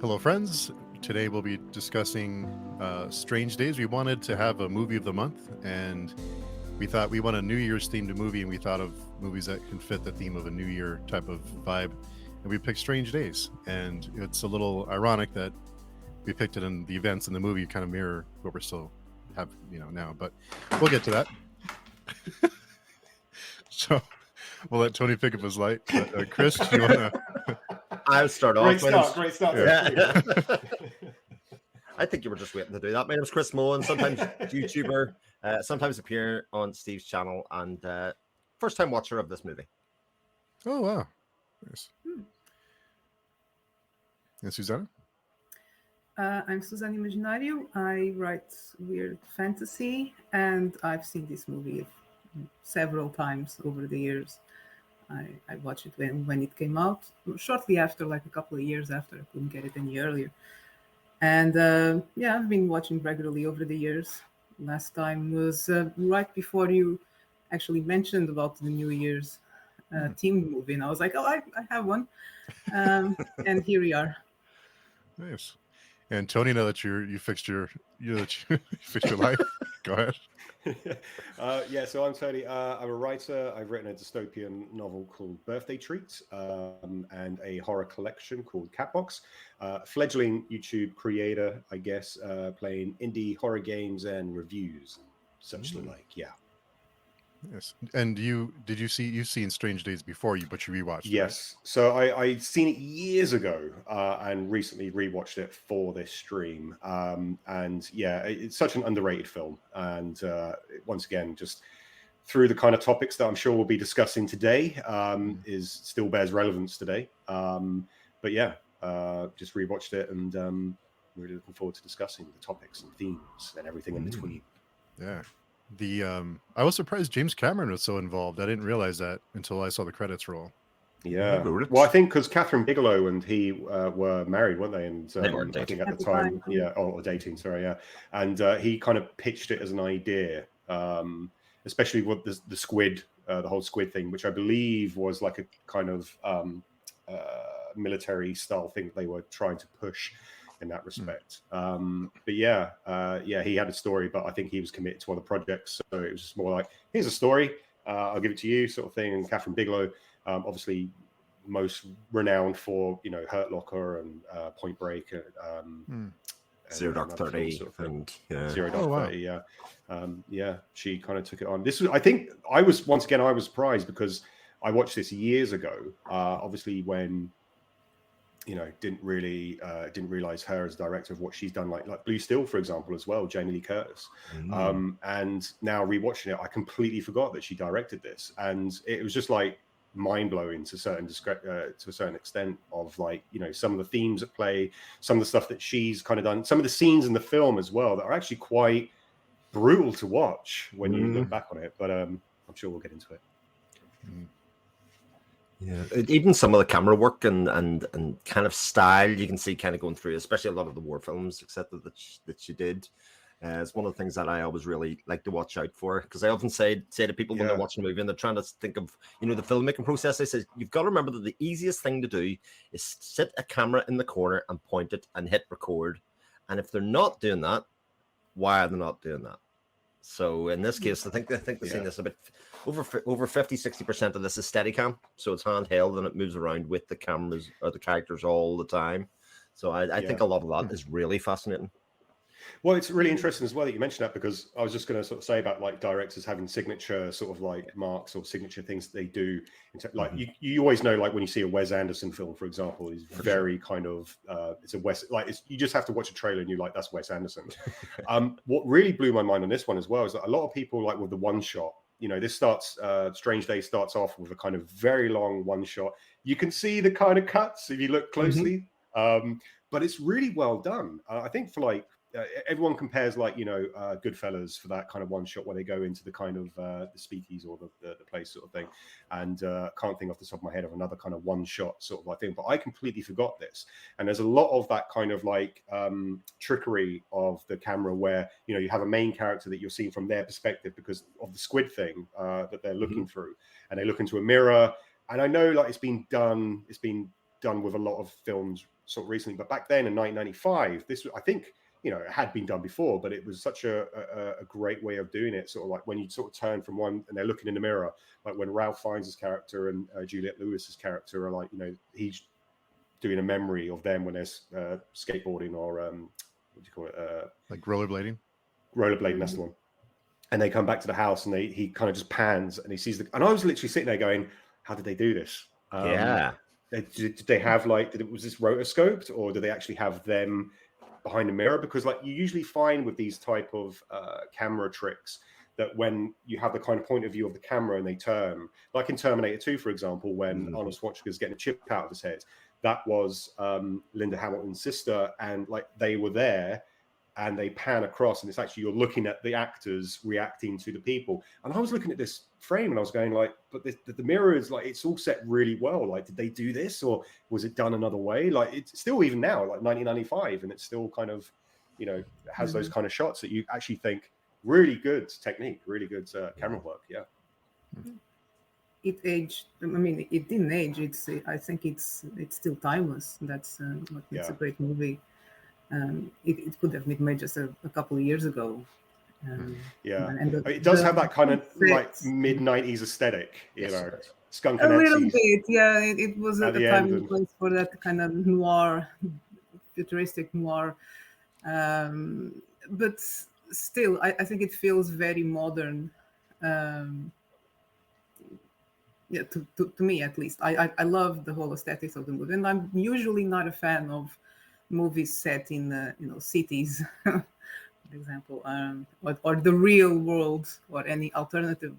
Hello, friends. Today we'll be discussing Strange Days. We wanted to have a movie of the month, and we thought we want a New Year's themed movie, and we thought of movies that can fit the theme of a New Year type of vibe, and we picked Strange Days. And it's a little ironic that we picked it, and the events in the movie kind of mirror what we're still have, now. But we'll get to that. So we'll let Tony pick up his light. But, Chris, do you want to? I'll start Great off. start. Great start. Yeah. I think you were just waiting to do that. My name's Chris Mullen, sometimes YouTuber, sometimes appear on Steve's channel, and first time watcher of this movie. Oh, wow. Nice. And Susanna? I'm Suzana Imaginario. I write weird fantasy, and I've seen this movie several times over the years. I watched it when it came out, shortly after, like a couple of years after. I couldn't get it any earlier. And I've been watching regularly over the years. Last time was right before you actually mentioned about the New Year's themed movie, and I was like, oh, I have one. And here we are. Nice. And Tony, now that you fixed your you fixed your life, go ahead. So I'm Tony. I'm a writer. I've written a dystopian novel called Birthday Treat and a horror collection called Catbox. Fledgling YouTube creator, I guess, playing indie horror games and reviews and such like. Yeah. Yes. And you've seen Strange Days before but you rewatched it? Yes. So I'd seen it years ago and recently rewatched it for this stream. It's such an underrated film. And once again, just through the kind of topics that I'm sure we'll be discussing today, is still bears relevance today. Just rewatched it and really looking forward to discussing the topics and themes and everything in between. Yeah. I was surprised James Cameron was so involved. I didn't realize that until I saw the credits roll. Yeah. Well, I think because Catherine Bigelow and he were married, weren't they? And They were I dating. think at the time, or dating, sorry, yeah. And he kind of pitched it as an idea, especially with the squid, the whole squid thing, which I believe was like a kind of military style thing that they were trying to push in that respect. He had a story, but I think he was committed to other projects. So it was just more like, here's a story, I'll give it to you sort of thing. And Catherine Bigelow, obviously most renowned for, Hurt Locker and Point Break. Zero Dark 30 sort of and Zero Dark 30, yeah. She kind of took it on. I was surprised because I watched this years ago, obviously when didn't realize her as director of what she's done, like Blue Steel, for example, as well, Jamie Lee Curtis. And now rewatching it, I completely forgot that she directed this, and it was just like mind blowing to a certain extent of some of the themes at play, some of the stuff that she's kind of done, some of the scenes in the film as well that are actually quite brutal to watch when you look back on it. But I'm sure we'll get into it. Yeah, even some of the camera work and kind of style you can see kind of going through, especially a lot of the war films, etc. that she did. It's one of the things that I always really like to watch out for, because I often say to people when they're watching a movie and they're trying to think of the filmmaking process, I say you've got to remember that the easiest thing to do is sit a camera in the corner and point it and hit record. And if they're not doing that, why are they not doing that? So in this case, I think they've seen this a bit over 50-60% of this is Steadicam, so it's handheld and it moves around with the cameras or the characters all the time. So I think a lot of that is really fascinating. Well, it's really interesting as well that you mentioned that, because I was just going to sort of say about like directors having signature sort of like marks or signature things that they do. Like you always know, like when you see a Wes Anderson film, for example, is very kind of it's a Wes, like you just have to watch a trailer and you're like, that's Wes Anderson. What really blew my mind on this one as well is that a lot of people, like with the one shot, this starts Strange Day starts off with a kind of very long one shot. You can see the kind of cuts if you look closely, but it's really well done. I think for like everyone compares like Goodfellas for that kind of one shot where they go into the kind of the speakeasy or the place sort of thing, and can't think off the top of my head of another kind of one shot sort of like thing, but I completely forgot this. And there's a lot of that kind of like trickery of the camera where you have a main character that you're seeing from their perspective because of the squid thing that they're looking through, and they look into a mirror. And I know like it's been done done with a lot of films sort of recently. But back then in 1995, this, I think, you know, it had been done before, but it was such a great way of doing it. Sort of like when you sort of turn from one and they're looking in the mirror, like when Ralph Fiennes' character and Juliette Lewis's character are like, you know, he's doing a memory of them when they're skateboarding or what do you call it? Like rollerblading. Rollerblading, that's the one. And they come back to the house and he kind of just pans and he sees and I was literally sitting there going, how did they do this? Did they have like, was this rotoscoped or did they actually have them behind the mirror? Because like you usually find with these type of camera tricks that when you have the kind of point of view of the camera and they turn, like in Terminator 2, for example, when Arnold Schwarzenegger's getting a chip out of his head, that was Linda Hamilton's sister, and like they were there and they pan across and it's actually you're looking at the actors reacting to the people. And I was looking at this frame and I was going like, but the mirror is like, it's all set really well. Like, did they do this or was it done another way? Like it's still even now, like 1995, and it's still kind of, you know, has those kind of shots that you actually think really good technique, really good camera work. Yeah. It aged. I mean, it didn't age. I think it's still timeless. That's what makes a great movie. It could have been made just a couple of years ago. And it does have that kind of like mid-90s aesthetic, you know, Skunk a Anansi's. little bit. Yeah, it was at the time and place for that kind of noir, futuristic noir. But still, I think it feels very modern. To me at least. I love the whole aesthetics of the movie, and I'm usually not a fan of movies set in cities, for example, or the real world or any alternative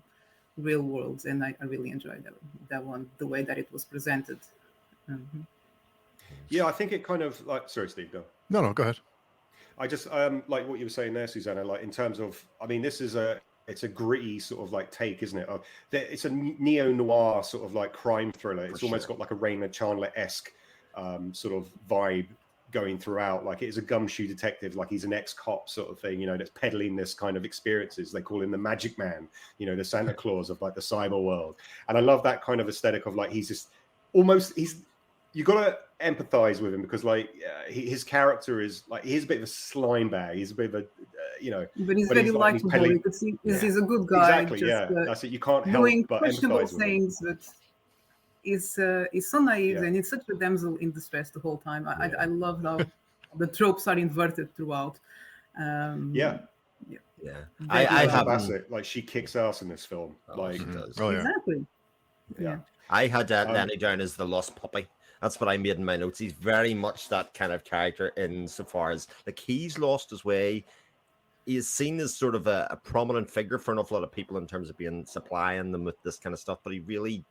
real worlds, and I really enjoyed that one, the way that it was presented. Yeah, I think it kind of like, sorry Steve, go. No, go ahead. I just like what you were saying there, Susanna, like in terms of, I mean, it's a gritty sort of like take, isn't it? It's a neo-noir sort of like crime thriller. It's almost got like a Raymond Chandler-esque sort of vibe going throughout. Like it is a gumshoe detective, like he's an ex-cop sort of thing, you know, that's peddling this kind of experiences. They call him the Magic Man, you know, the Santa Claus of like the cyber world. And I love that kind of aesthetic of like, he's just almost, you got to empathize with him because like his character is like, he's a bit of a slime bag. He's a bit of a, you know, but he's very likable because he's a good guy. Exactly. Just, that's it. You can't help doing but questionable empathize with things, but is so naive and it's such a damsel in distress the whole time. I love how the tropes are inverted throughout. I have like she kicks ass in this film. Like exactly. Yeah. I had Lenny down as the lost puppy. That's what I made in my notes. He's very much that kind of character insofar as like he's lost his way. He is seen as sort of a prominent figure for an awful lot of people in terms of being supplying them with this kind of stuff, but he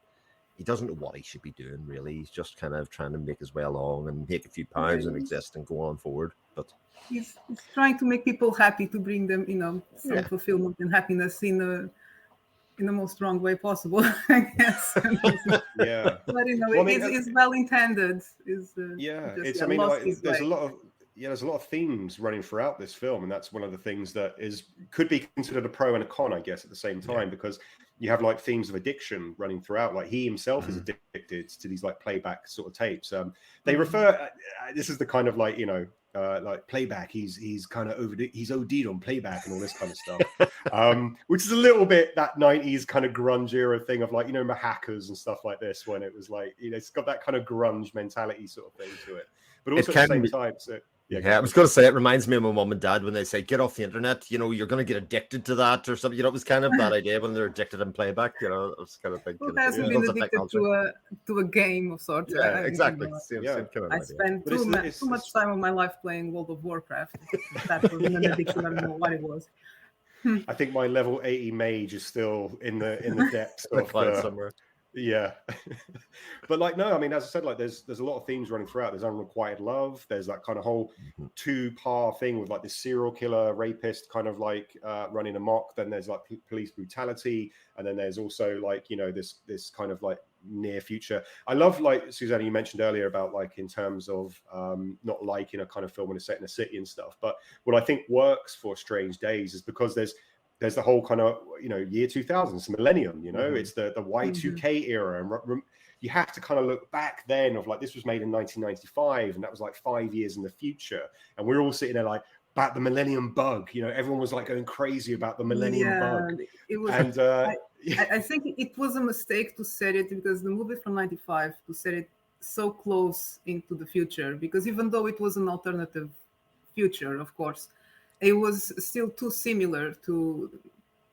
doesn't know what he should be doing, really. He's just kind of trying to make his way along and make a few pounds and exist and go on forward. But he's trying to make people happy, to bring them, you know, some fulfillment and happiness in the most wrong way possible, I guess. Yeah. But, you know, it's well intended. I mean, like, there's a lot of themes running throughout this film, and that's one of the things that could be considered a pro and a con, I guess, at the same time, because you have like themes of addiction running throughout. Like he himself is addicted to these like playback sort of tapes. They refer. This is the kind of like, you know, like playback. He's kind of he's OD'd on playback and all this kind of stuff, which is a little bit that 90s kind of grunge era thing of like, you know, hackers and stuff like this, when it was like, you know, it's got that kind of grunge mentality sort of thing to it, but also at the same time. So, I was going to say, it reminds me of my mom and dad when they say, get off the internet, you know, you're going to get addicted to that or something. You know, it was kind of that idea when they're addicted in playback, you know, it was kind of thinking. Who hasn't been addicted to a game of sorts? Yeah, exactly. Same kind of I spent too much time of my life playing World of Warcraft. That was an addiction. I don't know what it was. I think my level 80 mage is still in the depths of somewhere. Yeah. But like, no, I mean, as I said, like there's a lot of themes running throughout. There's unrequited love. There's that kind of whole two-part thing with like this serial killer rapist kind of like running amok. Then there's like police brutality. And then there's also like, you know, this kind of like near future. I love, like Susanna, you mentioned earlier about like in terms of not liking a kind of film when it's set in a city and stuff. But what I think works for Strange Days is because there's the whole kind of, you know, year 2000, it's millennium, you know, it's the Y2K era. And you have to kind of look back then of like, this was made in 1995 and that was like 5 years in the future. And we're all sitting there like, about the Millennium Bug, you know, everyone was like going crazy about the Millennium Bug. It was, And I think it was a mistake to set it, because the movie from 95, to set it so close into the future, because even though it was an alternative future, of course, it was still too similar to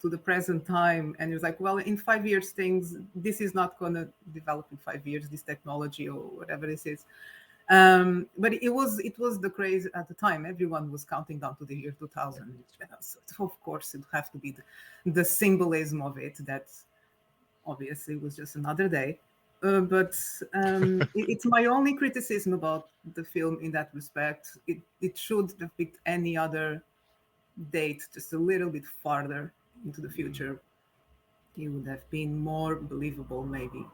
the present time. And it was like, well, in 5 years, this is not going to develop in 5 years, this technology or whatever this is. But it was the craze at the time. Everyone was counting down to the year 2000. So of course, it would have to be the symbolism of it, that obviously was just another day. But it's my only criticism about the film in that respect. It should have picked any other date just a little bit farther into the future. It would have been more believable, maybe.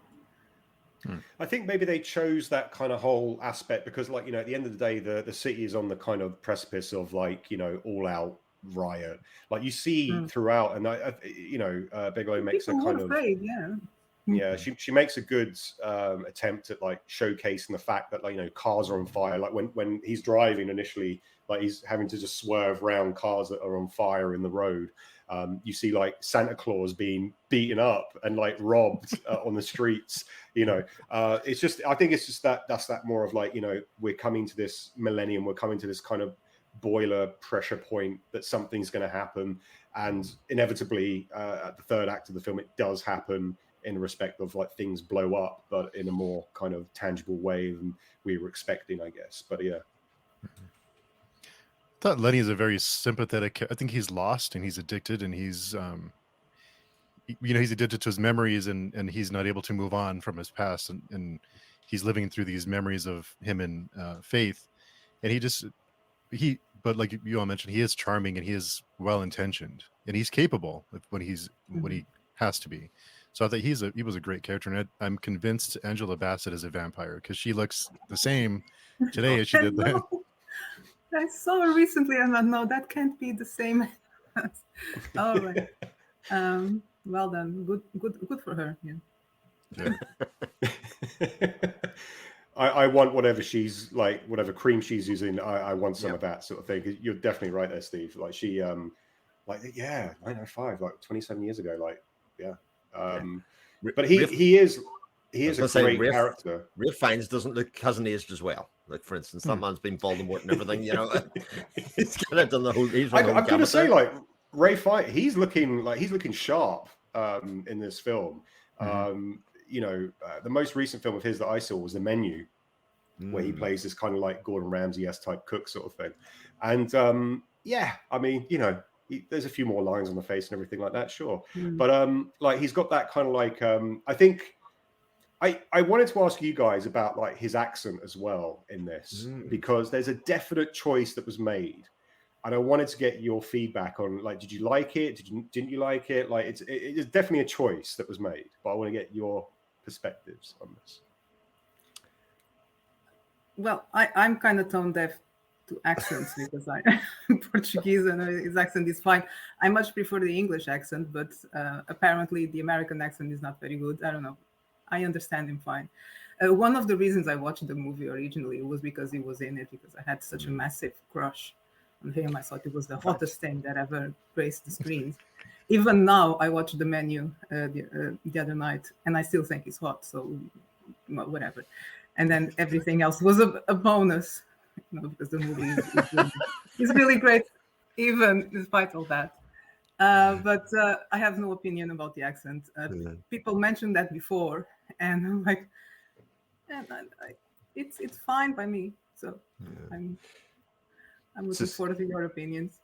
I think maybe they chose that kind of whole aspect because, like, you know, at the end of the day, the city is on the kind of precipice of, like, you know, all out riot. Like you see throughout, and Bigelow makes a kind of afraid, yeah. She makes a good attempt at like showcasing the fact that, like, you know, cars are on fire. Like when he's driving initially, like he's having to just swerve around cars that are on fire in the road. You see like Santa Claus being beaten up and like robbed on the streets. You know, it's just, I think it's just that's that more of like, you know, we're coming to this millennium, we're coming to this kind of boiler pressure point that something's going to happen, and inevitably at the third act of the film, it does happen in respect of like things blow up, but in a more kind of tangible way than we were expecting, I guess. But yeah. I thought Lenny is a very sympathetic. I think he's lost and he's addicted, and he's, he's addicted to his memories, and he's not able to move on from his past, and he's living through these memories of him and Faith, and but like you all mentioned, he is charming and he is well intentioned and he's capable when he has to be. So I thought he was a great character, and I'm convinced Angela Bassett is a vampire because she looks the same today as she did then. I saw her recently, and I know that can't be the same. All right. Well done. Good for her. Yeah. I want whatever she's like, whatever cream she's using. I want some of that sort of thing. You're definitely right there, Steve. Like she, 905, like 27 years ago. Like, yeah. But he is a great character. Ralph Fiennes hasn't aged as well. Like, for instance, that man's been Voldemort and everything, you know. He's kind of done the whole. I'm going to say, like, Ralph Fiennes, he's looking sharp in this film. The most recent film of his that I saw was The Menu, where he plays this kind of like Gordon Ramsay-esque type cook sort of thing. And I mean, you know, there's a few more lines on the face and everything like that, sure. But like he's got that kind of like I think I wanted to ask you guys about like his accent as well in this, because there's a definite choice that was made, and I wanted to get your feedback on, like, did you like it? Didn't you like it? Like, it's definitely a choice that was made, but I want to get your perspectives on this. Well, I'm kind of tone deaf to accents because I'm Portuguese and his accent is fine. I much prefer the English accent, but apparently the American accent is not very good. I don't know. I understand him fine. One of the reasons I watched the movie originally was because he was in it, because I had such a massive crush on him. I thought it was the hottest thing that ever graced the screens. Even now, I watched The Menu the other night, and I still think he's hot, so whatever. And then everything else was a bonus, because the movie is really great, even despite all that. But I have no opinion about the accent. People mentioned that before, and I'm like, it's fine by me. So I'm looking forward to your opinions.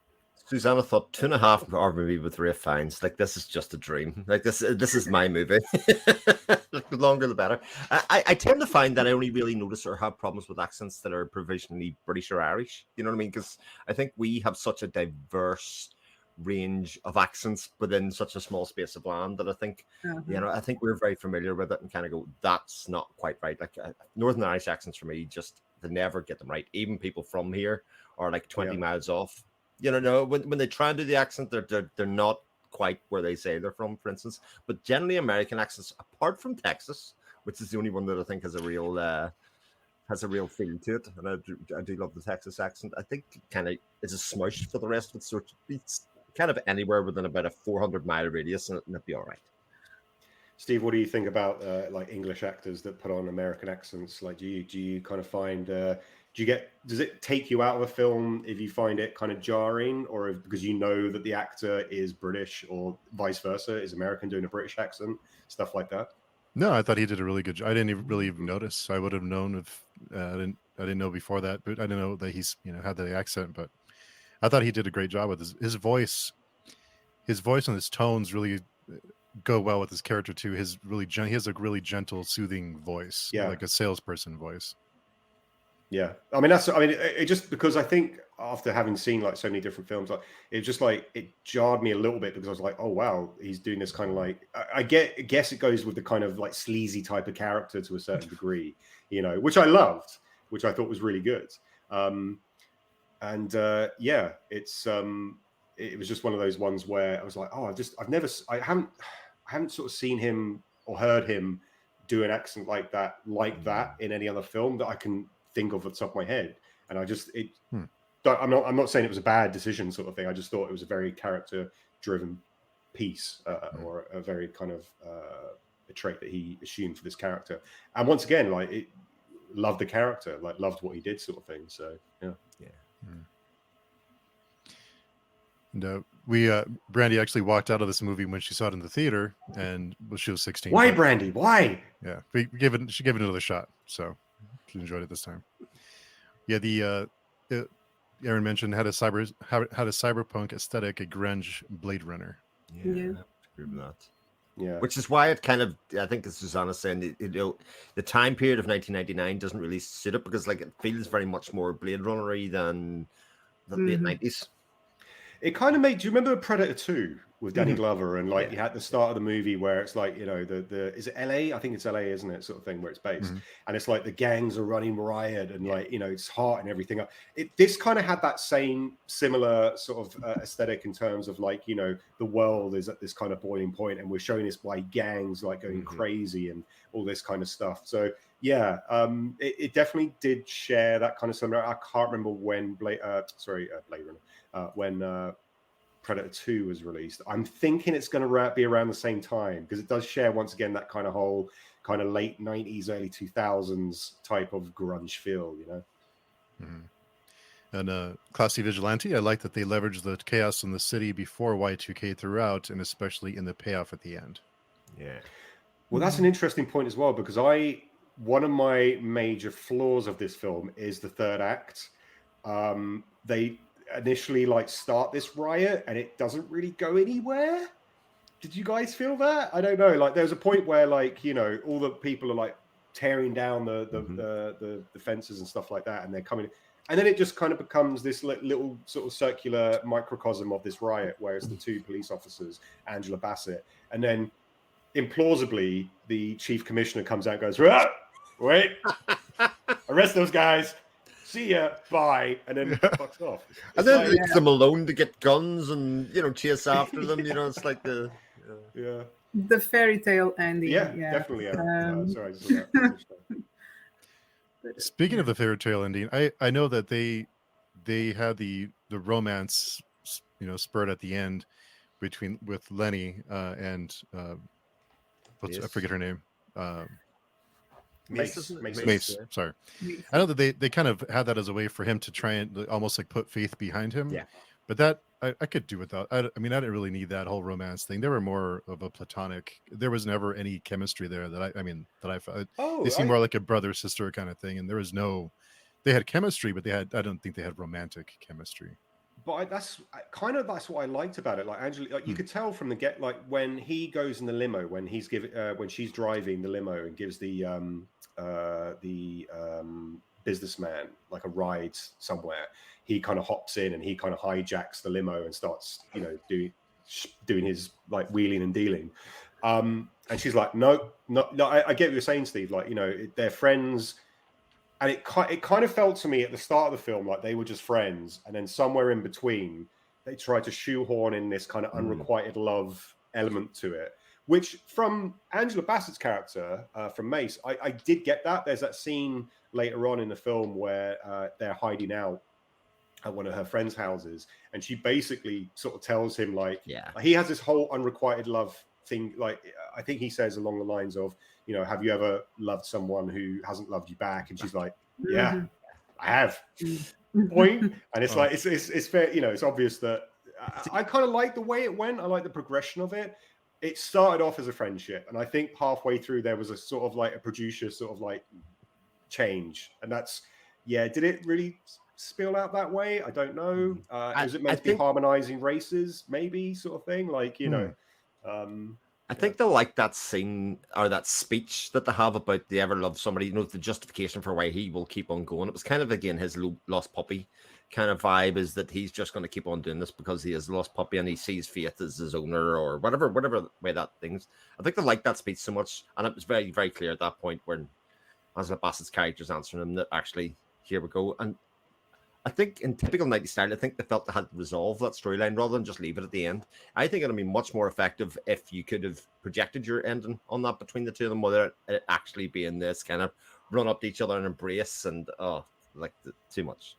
Susanna thought 2.5 hour movie with Ralph Fiennes. Like, this is just a dream. Like, this is my movie. The longer the better. I tend to find that I only really notice or have problems with accents that are provisionally British or Irish. You know what I mean? Because I think we have such a diverse range of accents within such a small space of land that I think, I think we're very familiar with it and kind of go, that's not quite right. Like Northern Irish accents for me, just they never get them right. Even people from here are like 20 miles off. You know, when they try and do the accent, they're not quite where they say they're from, for instance. But generally, American accents, apart from Texas, which is the only one that I think has a real feel to it. And I do love the Texas accent. I think it kind of is a smush for the rest of it, so it's kind of anywhere within about a 400-mile radius, and it'll be all right. Steve, what do you think about like English actors that put on American accents? Like, do you kind of find does it take you out of a film if you find it kind of jarring, or because you know that the actor is British, or vice versa, is American doing a British accent, stuff like that? No, I thought he did a really good job. I didn't really even notice. I would have known if I didn't know before that, but I didn't know that he's had the accent. But I thought he did a great job with his voice. His voice and his tones really go well with his character too. He has a really gentle, soothing voice, like a salesperson voice. Yeah, I mean it just because I think after having seen like so many different films, like it jarred me a little bit, because I was like, oh wow, he's doing this kind of like I guess it goes with the kind of like sleazy type of character to a certain degree, which I loved, which I thought was really good. It was just one of those ones where I was like, oh, I haven't sort of seen him or heard him do an accent like that in any other film that I can think of at the top of my head. And I'm not saying it was a bad decision sort of thing. I just thought it was a very character driven piece, or a very kind of a trait that he assumed for this character. And once again, loved the character, loved what he did sort of thing. So yeah. And Brandy actually walked out of this movie when she saw it in the theater, and she was 16. Why, Brandy? Why? Yeah, she gave it another shot, so she enjoyed it this time. Yeah, Aaron mentioned had a cyberpunk aesthetic, a grunge Blade Runner. Yeah. I agree with that. Yeah, which is why it kind of, I think as Susanna's saying, the time period of 1999 doesn't really suit it, because it feels very much more Blade Runner-y than the late 90s. It kind of made. Do you remember Predator 2 with Danny Glover, and you had the start of the movie where it's the is it LA? I think it's LA, isn't it? Sort of thing where it's based, and it's like the gangs are running riot, and it's hot and everything. This kind of had that similar sort of aesthetic in terms of the world is at this kind of boiling point, and we're showing this by gangs going crazy and all this kind of stuff. So yeah, it definitely did share that kind of similar. I can't remember when Blade Runner. When Predator 2 was released. I'm thinking it's going to be around the same time, because it does share once again that kind of whole kind of late 90s, early 2000s type of grunge feel, And Classy Vigilante, I like that they leveraged the chaos in the city before Y2K throughout, and especially in the payoff at the end. Yeah. Well, that's an interesting point as well, because one of my major flaws of this film is the third act. They initially start this riot and it doesn't really go anywhere. Did you guys feel that? I don't know. There's a point where all the people are tearing down the fences and stuff like that, and they're coming, and then it just kind of becomes this little sort of circular microcosm of this riot, where it's the two police officers, Angela Bassett, and then implausibly the chief commissioner comes out and goes, wait, arrest those guys. See ya, bye, and then fucks off. And then leaves them alone to get guns and chase after them. It's like the fairy tale ending. Yeah. Definitely. Sorry. Speaking of the fairy tale ending, I know that they had the romance spurred at the end with Lenny and I forget her name. Mace. Sorry. I know that they kind of had that as a way for him to try and almost put faith behind him. Yeah. But that I could do without. I didn't really need that whole romance thing. They were more of a platonic. There was never any chemistry there that I felt. They seemed more like a brother sister kind of thing, and there was no. They had chemistry, but I don't think they had romantic chemistry. But that's what I liked about it. Angela, you could tell from the when he goes in the limo, when she's driving the limo and gives the businessman a ride somewhere, he kind of hops in and he kind of hijacks the limo and starts doing his wheeling and dealing, and she's like, no, I get what you're saying, Steve. They're friends. And it kind of felt to me at the start of the film like they were just friends, and then somewhere in between they tried to shoehorn in this kind of unrequited love element to it, which from Angela Bassett's character, from Mace, I did get that. There's that scene later on in the film where they're hiding out at one of her friends' houses, and she basically sort of tells him, like, he has this whole unrequited love thing. Like, I think he says along the lines of, you know, have you ever loved someone who hasn't loved you back? And she's like, yeah, I have. Point. And it's like, it's fair, you know, it's obvious that I kind of like the way it went. I like the progression of it. It started off as a friendship, and I think halfway through there was a sort of like a producer sort of like change, and that's, yeah, did it really spill out that way? I don't know. Is it meant to be harmonizing races, maybe, sort of thing, like, you know? I think they like that scene or that speech that they have about the ever love somebody, you know, the justification for why he will keep on going. It was kind of, again, his lost puppy kind of vibe, is that he's just going to keep on doing this because he is a lost puppy and he sees Faith as his owner, or whatever way that thing's. I think they like that speech so much, and it was very, very clear at that point when Angela Bassett's character's answering him that actually, here we go. And I think in typical 90s style, I think they felt they had to resolve that storyline rather than just leave it at the end. I think it'd be much more effective if you could have projected your ending on that between the two of them, whether it actually being this kind of run up to each other and embrace, and too much.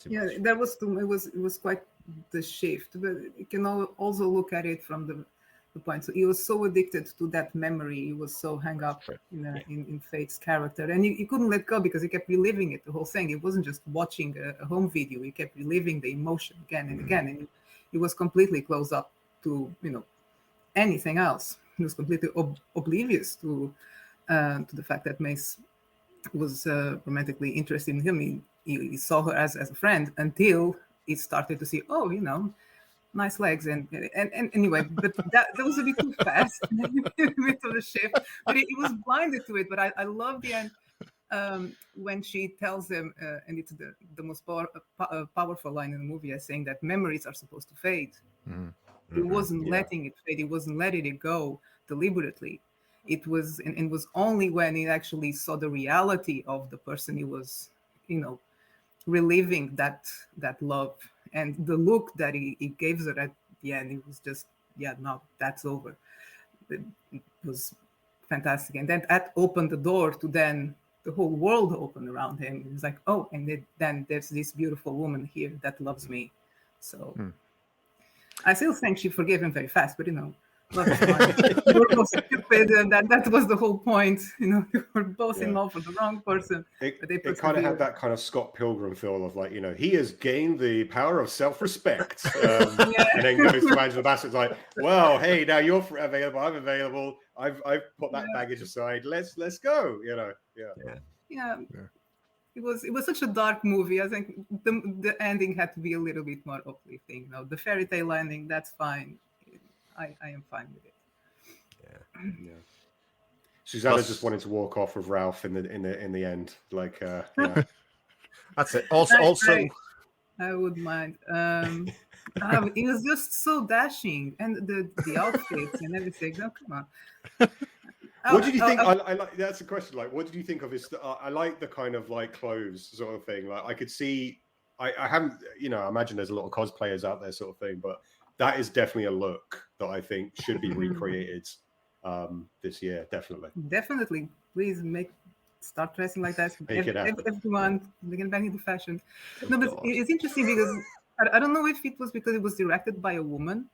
That was it was quite the shift, but you can also look at it from the point. So he was so addicted to that memory, he was so hung up in Faith's character, and he couldn't let go because he kept reliving it, the whole thing. It wasn't just watching a home video, he kept reliving the emotion again and again, and he was completely closed up to, you know, anything else. He was completely oblivious to the fact that Mace was romantically interested in him. He saw her as a friend until he started to see, oh, you know, nice legs, and anyway, but that was a bit too fast, a bit of a shift. But he was blinded to it. But I love the end when she tells him, and it's the most powerful line in the movie, as saying that memories are supposed to fade. He wasn't letting it fade. He wasn't letting it go deliberately. It was, and it was only when he actually saw the reality of the person he was, you know, reliving that love, and the look that he gave her at the end, it was just, no, that's over. It was fantastic. And then that opened the door to then the whole world opened around him. It was like, oh, and then there's this beautiful woman here that loves me. So I still think she forgave him very fast, but, you know, love is fine. We were both stupid, and that was the whole point. You know, we were both in love with the wrong person. It kind of had that kind of Scott Pilgrim feel of, like, you know, he has gained the power of self-respect. And then goes to Angela Bassett, like, well, hey, now you're available, I'm available. I've put that baggage aside. Let's go. You know, It was such a dark movie. I think the ending had to be a little bit more uplifting. You know, the fairy tale ending, that's fine. I am fine with it. Yeah. Susanna just wanted to walk off with Ralph in the end. Like, that's it. Also, I wouldn't mind. It was just so dashing, and the outfits and everything. No, come on. What did you think? I like, that's a question. Like, what did you think of his? I like the kind of like clothes sort of thing. Like, I could see. I haven't, you know, I imagine there's a lot of cosplayers out there, sort of thing, but that is definitely a look that I think should be recreated this year. Definitely. Please start dressing like that. Everyone get back into fashion. No, but it's interesting because I don't know if it was because it was directed by a woman,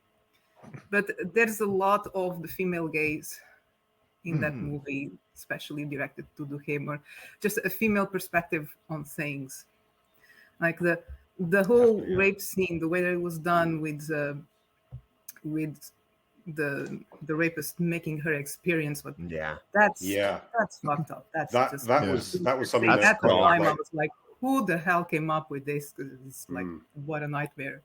but there's a lot of the female gaze in that movie, especially directed to the humor, just a female perspective on things. Like the whole rape scene, the way that it was done with the rapist making her experience what that's fucked up. That was something that at the time I was like, who the hell came up with this? Because it's like, what a nightmare.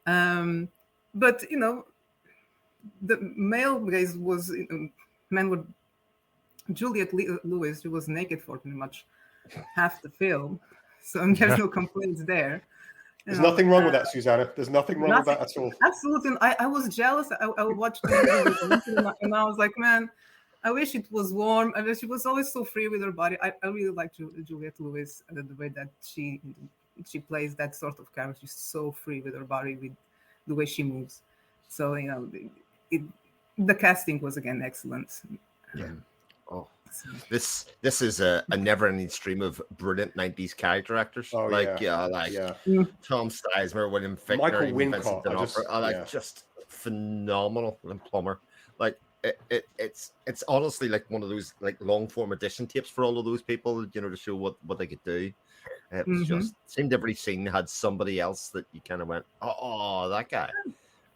But, you know, the male gaze was, men were, Juliette Lewis, she was naked for pretty much half the film, so there's no complaints there. There's nothing wrong with that, Susanna. There's nothing wrong with that at all. Absolutely. I was jealous. I watched the and I was like, man, I wish it was warm. I wish she was always so free with her body. I really like Juliette Lewis, the way that she plays that sort of character. She's so free with her body, with the way she moves. So, you know, the casting was again excellent. Yeah. Oh, So, this is a never-ending stream of brilliant 90s character actors. Oh, like yeah. like Yeah. Tom Sizemore, William Fichtner, Michael even Vincent Wincott, D'Onofrio are like yeah. just phenomenal. And Plummer, like it's honestly like one of those like long-form edition tapes for all of those people, you know, to show what they could do. It was just seemed every scene had somebody else that you kind of went, oh, that guy,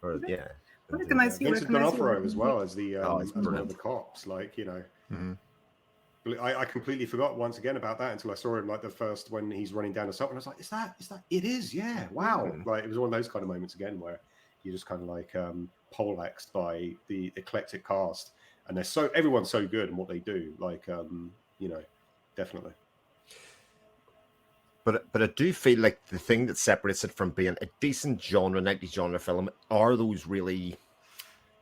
or yeah. Vincent D'Onofrio as well as the he's as one of brilliant. the cops, like, you know. Mhm. I completely forgot once again about that until I saw him like the first when he's running down the sub, and I was like, is that it is, yeah, wow. Like it was one of those kind of moments again where you're just kind of like poleaxed by the eclectic cast, and everyone's so good in what they do, like you know, definitely. But I do feel like the thing that separates it from being a decent genre, 90s genre film are those really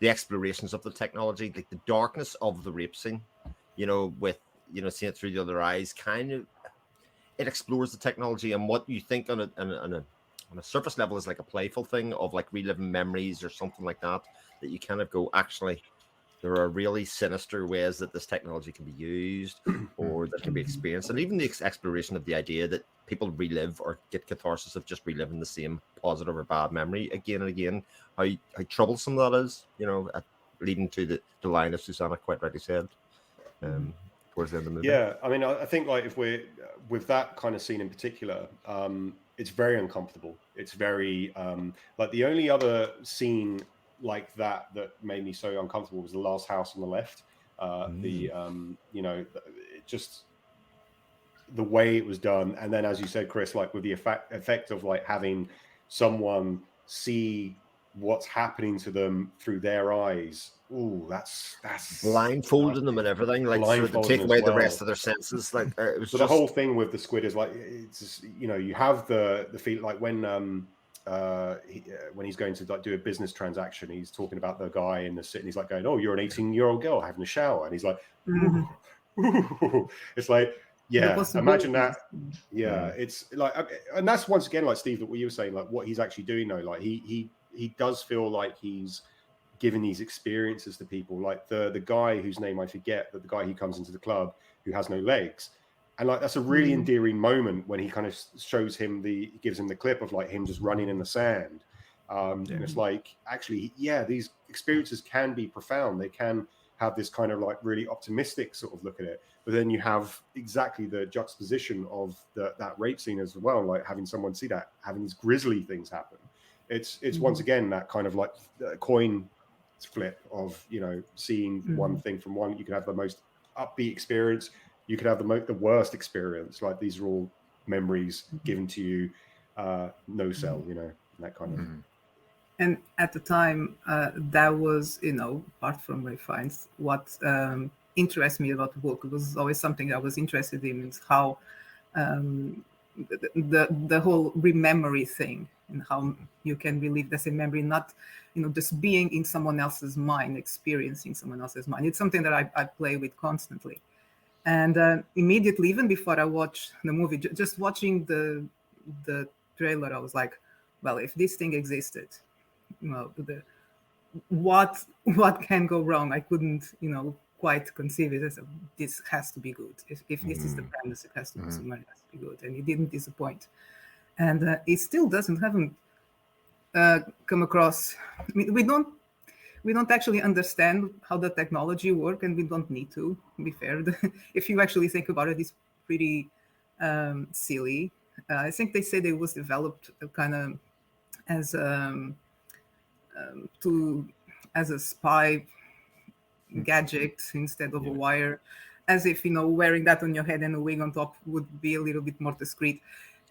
the explorations of the technology, like the darkness of the rape scene, you know, with, you know, seeing it through the other eyes, kind of, it explores the technology and what you think on a surface level is like a playful thing of like reliving memories or something like that you kind of go, actually, there are really sinister ways that this technology can be used or that can be experienced. And even the exploration of the idea that people relive or get catharsis of just reliving the same positive or bad memory again and again, how troublesome that is, you know, leading to the line, as Susanna quite rightly said, towards the end of the movie. Yeah, I mean, I think like if we're with that kind of scene in particular, it's very uncomfortable. It's very like the only other scene like that made me so uncomfortable was the last house on the left. The you know, it just the way it was done, and then as you said, Chris, like with the effect of like having someone see what's happening to them through their eyes. Ooh, that's blindfolding them and everything, like sort of to take away the rest of their senses. Like it was. So the whole thing with the squid is like it's just, you know, you have the feel like when he's going to like do a business transaction, he's talking about the guy in the sit, and he's like going, "Oh, you're an 18-year-old girl having a shower," and he's like, ooh. It's like, yeah, imagine that. Yeah, it's like, and that's once again like Steve, what you were saying, like what he's actually doing though, like he does feel like he's giving these experiences to people, like the guy whose name I forget, but the guy who comes into the club who has no legs. And like that's a really endearing moment when he kind of shows him he gives him the clip of like him just running in the sand. And it's like, actually, yeah, these experiences can be profound. They can have this kind of like really optimistic sort of look at it. But then you have exactly the juxtaposition of that rape scene as well, like having someone see that, having these grisly things happen. It's once again that kind of like coin flip of, you know, seeing one thing from one. You can have the most upbeat experience. You could have the worst experience. Like these are all memories given to you, no cell, you know, that kind of. And at the time, that was, you know, apart from Ray Fiennes, what interested me about the book. It was always something I was interested in, is how the whole rememory thing, and how you can relive the same memory, not, you know, just being in someone else's mind, experiencing someone else's mind. It's something that I play with constantly. And immediately, even before I watched the movie, just watching the trailer, I was like, well, if this thing existed, you know, what can go wrong? I couldn't, you know, quite conceive it as this has to be good. If this is the premise, it has to be somewhere, it has to be good. And it didn't disappoint. And it still haven't come across. I mean, we don't actually understand how the technology works, and we don't need to be fair. If you actually think about it, it's pretty silly. I think they said it was developed kind of as a spy gadget instead of a wire, as if, you know, wearing that on your head and a wig on top would be a little bit more discreet.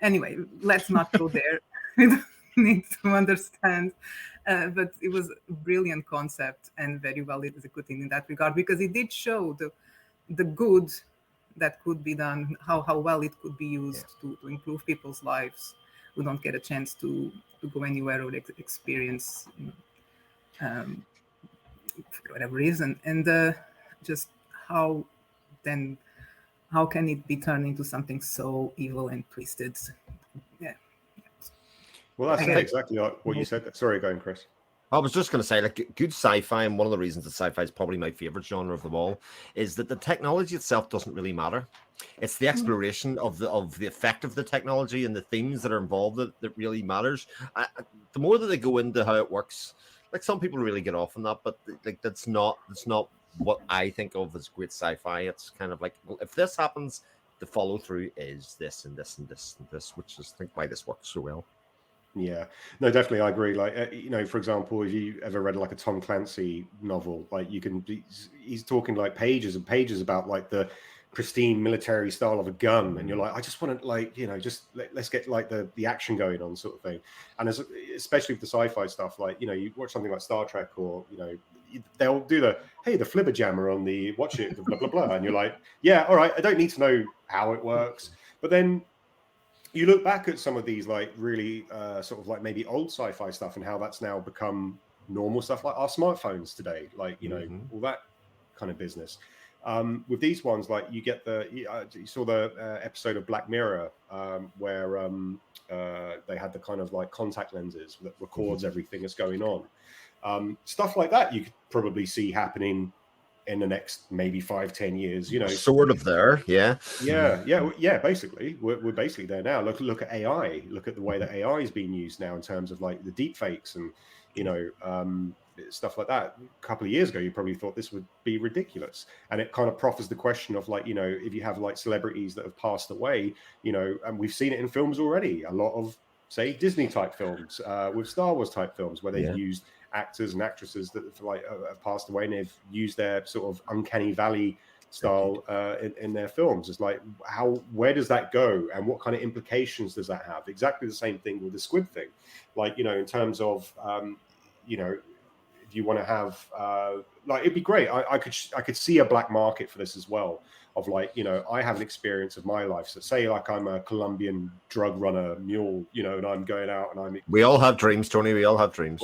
Anyway, let's not go there. We don't need to understand. But it was a brilliant concept and very well executed in that regard, because it did show the good that could be done, how well it could be used to improve people's lives who don't get a chance to go anywhere or experience, you know, for whatever reason. And just how can it be turned into something so evil and twisted? Yeah. Well, that's exactly like what you said. Sorry, going, Chris. I was just going to say, like, good sci-fi, and one of the reasons that sci-fi is probably my favorite genre of them all is that the technology itself doesn't really matter. It's the exploration of the effect of the technology and the themes that are involved that really matters. The more that they go into how it works, like some people really get off on that, but like that's not what I think of as great sci-fi. It's kind of like, well, if this happens, the follow through is this and this and this and this, which is I think why this works so well. Yeah, no, definitely, I agree. Like, you know, for example, if you ever read like a Tom Clancy novel, like he's talking like pages and pages about like the pristine military style of a gun, and you're like, I just want to, like, you know, just let's get like the action going on, sort of thing. And especially with the sci-fi stuff, like, you know, you watch something like Star Trek, or, you know, they'll do the flibber jammer on the watch it, blah blah blah, and you're like, yeah, all right, I don't need to know how it works. But then you look back at some of these like really sort of like maybe old sci-fi stuff, and how that's now become normal stuff, like our smartphones today, like, you know, all that kind of business. With these ones, like you get you saw the episode of Black Mirror where they had the kind of like contact lenses that records everything that's going on. Stuff like that you could probably see happening in the next maybe 5-10 years, you know, sort of there. Yeah. Basically we're basically there now. Look at AI. Look at the way that AI is being used now in terms of like the deep fakes and, you know, stuff like that. A couple of years ago you probably thought this would be ridiculous, and it kind of proffers the question of like, you know, if you have like celebrities that have passed away, you know, and we've seen it in films already, a lot of say Disney type films, with Star Wars type films, where they've used actors and actresses that have passed away, and they've used their sort of uncanny valley style in their films. It's like, where does that go, and what kind of implications does that have? Exactly the same thing with the squid thing, like, you know, in terms of you know, if you want to have like, it'd be great. I could see a black market for this as well, of like, you know, I have an experience of my life. So say like I'm a Colombian drug runner mule, you know, and I'm going out and we all have dreams, Tony. We all have dreams.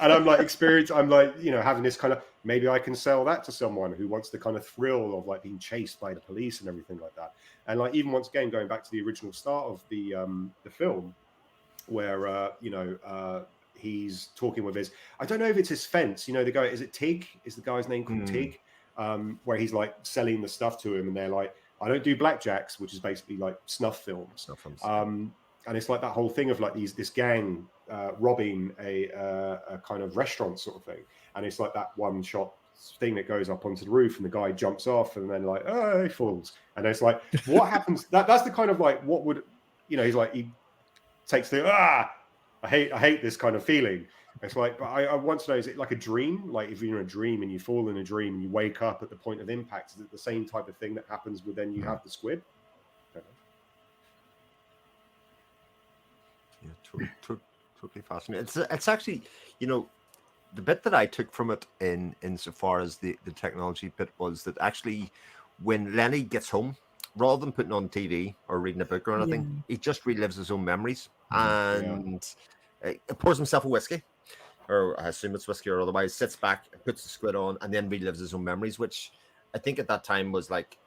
And I'm like, you know, having this kind of, maybe I can sell that to someone who wants the kind of thrill of like being chased by the police and everything like that. And like, even once again, going back to the original start of the film, where you know, he's talking with his, I don't know if it's his fence, you know, the guy, is it Tig? Is the guy's name called Tig? Where he's like selling the stuff to him, and they're like, I don't do blackjacks, which is basically like snuff films. And it's like that whole thing of like this gang robbing a kind of restaurant sort of thing, and it's like that one shot thing that goes up onto the roof, and the guy jumps off, and then like, oh, he falls, and it's like, what happens? That's the kind of like, what would, you know, he's like, he takes the I hate this kind of feeling. It's like, but I want to know, is it like a dream? Like if you're in a dream and you fall in a dream and you wake up at the point of impact, is it the same type of thing that happens with then you have the squid? Yeah, totally fascinating. It's actually, you know, the bit that I took from it insofar as the technology bit was that actually when Lenny gets home, rather than putting on TV or reading a book or anything, he just relives his own memories and pours himself a whiskey, or I assume it's whiskey or otherwise, sits back, puts the squid on, and then relives his own memories, which I think at that time was like,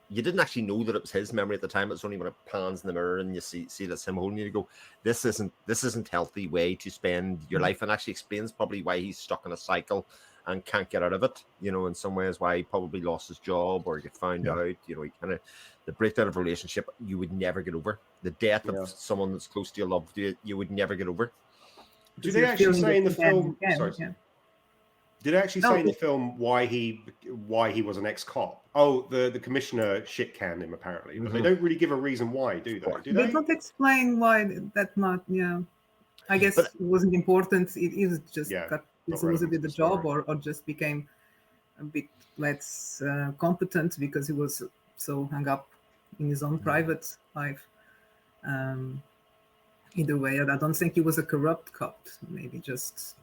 you didn't actually know that it was his memory at the time. It's only when it pans in the mirror and you see that's him holding you, you go, this isn't healthy way to spend your life, and actually explains probably why he's stuck in a cycle and can't get out of it, you know, in some ways, why he probably lost his job or get found out, you know, he kind of, the breakdown of a relationship you would never get over, the death of someone that's close to your loved you would never get over. Do they actually say in the film? Did they actually say in the film why he was an ex-cop? Oh, the commissioner shit canned him apparently, but they don't really give a reason why, do they? Do they don't explain why that much. Yeah, I guess it wasn't important. It was just got was a bit the job, or just became a bit less competent because he was so hung up in his own private life. Either way, I don't think he was a corrupt cop. Maybe just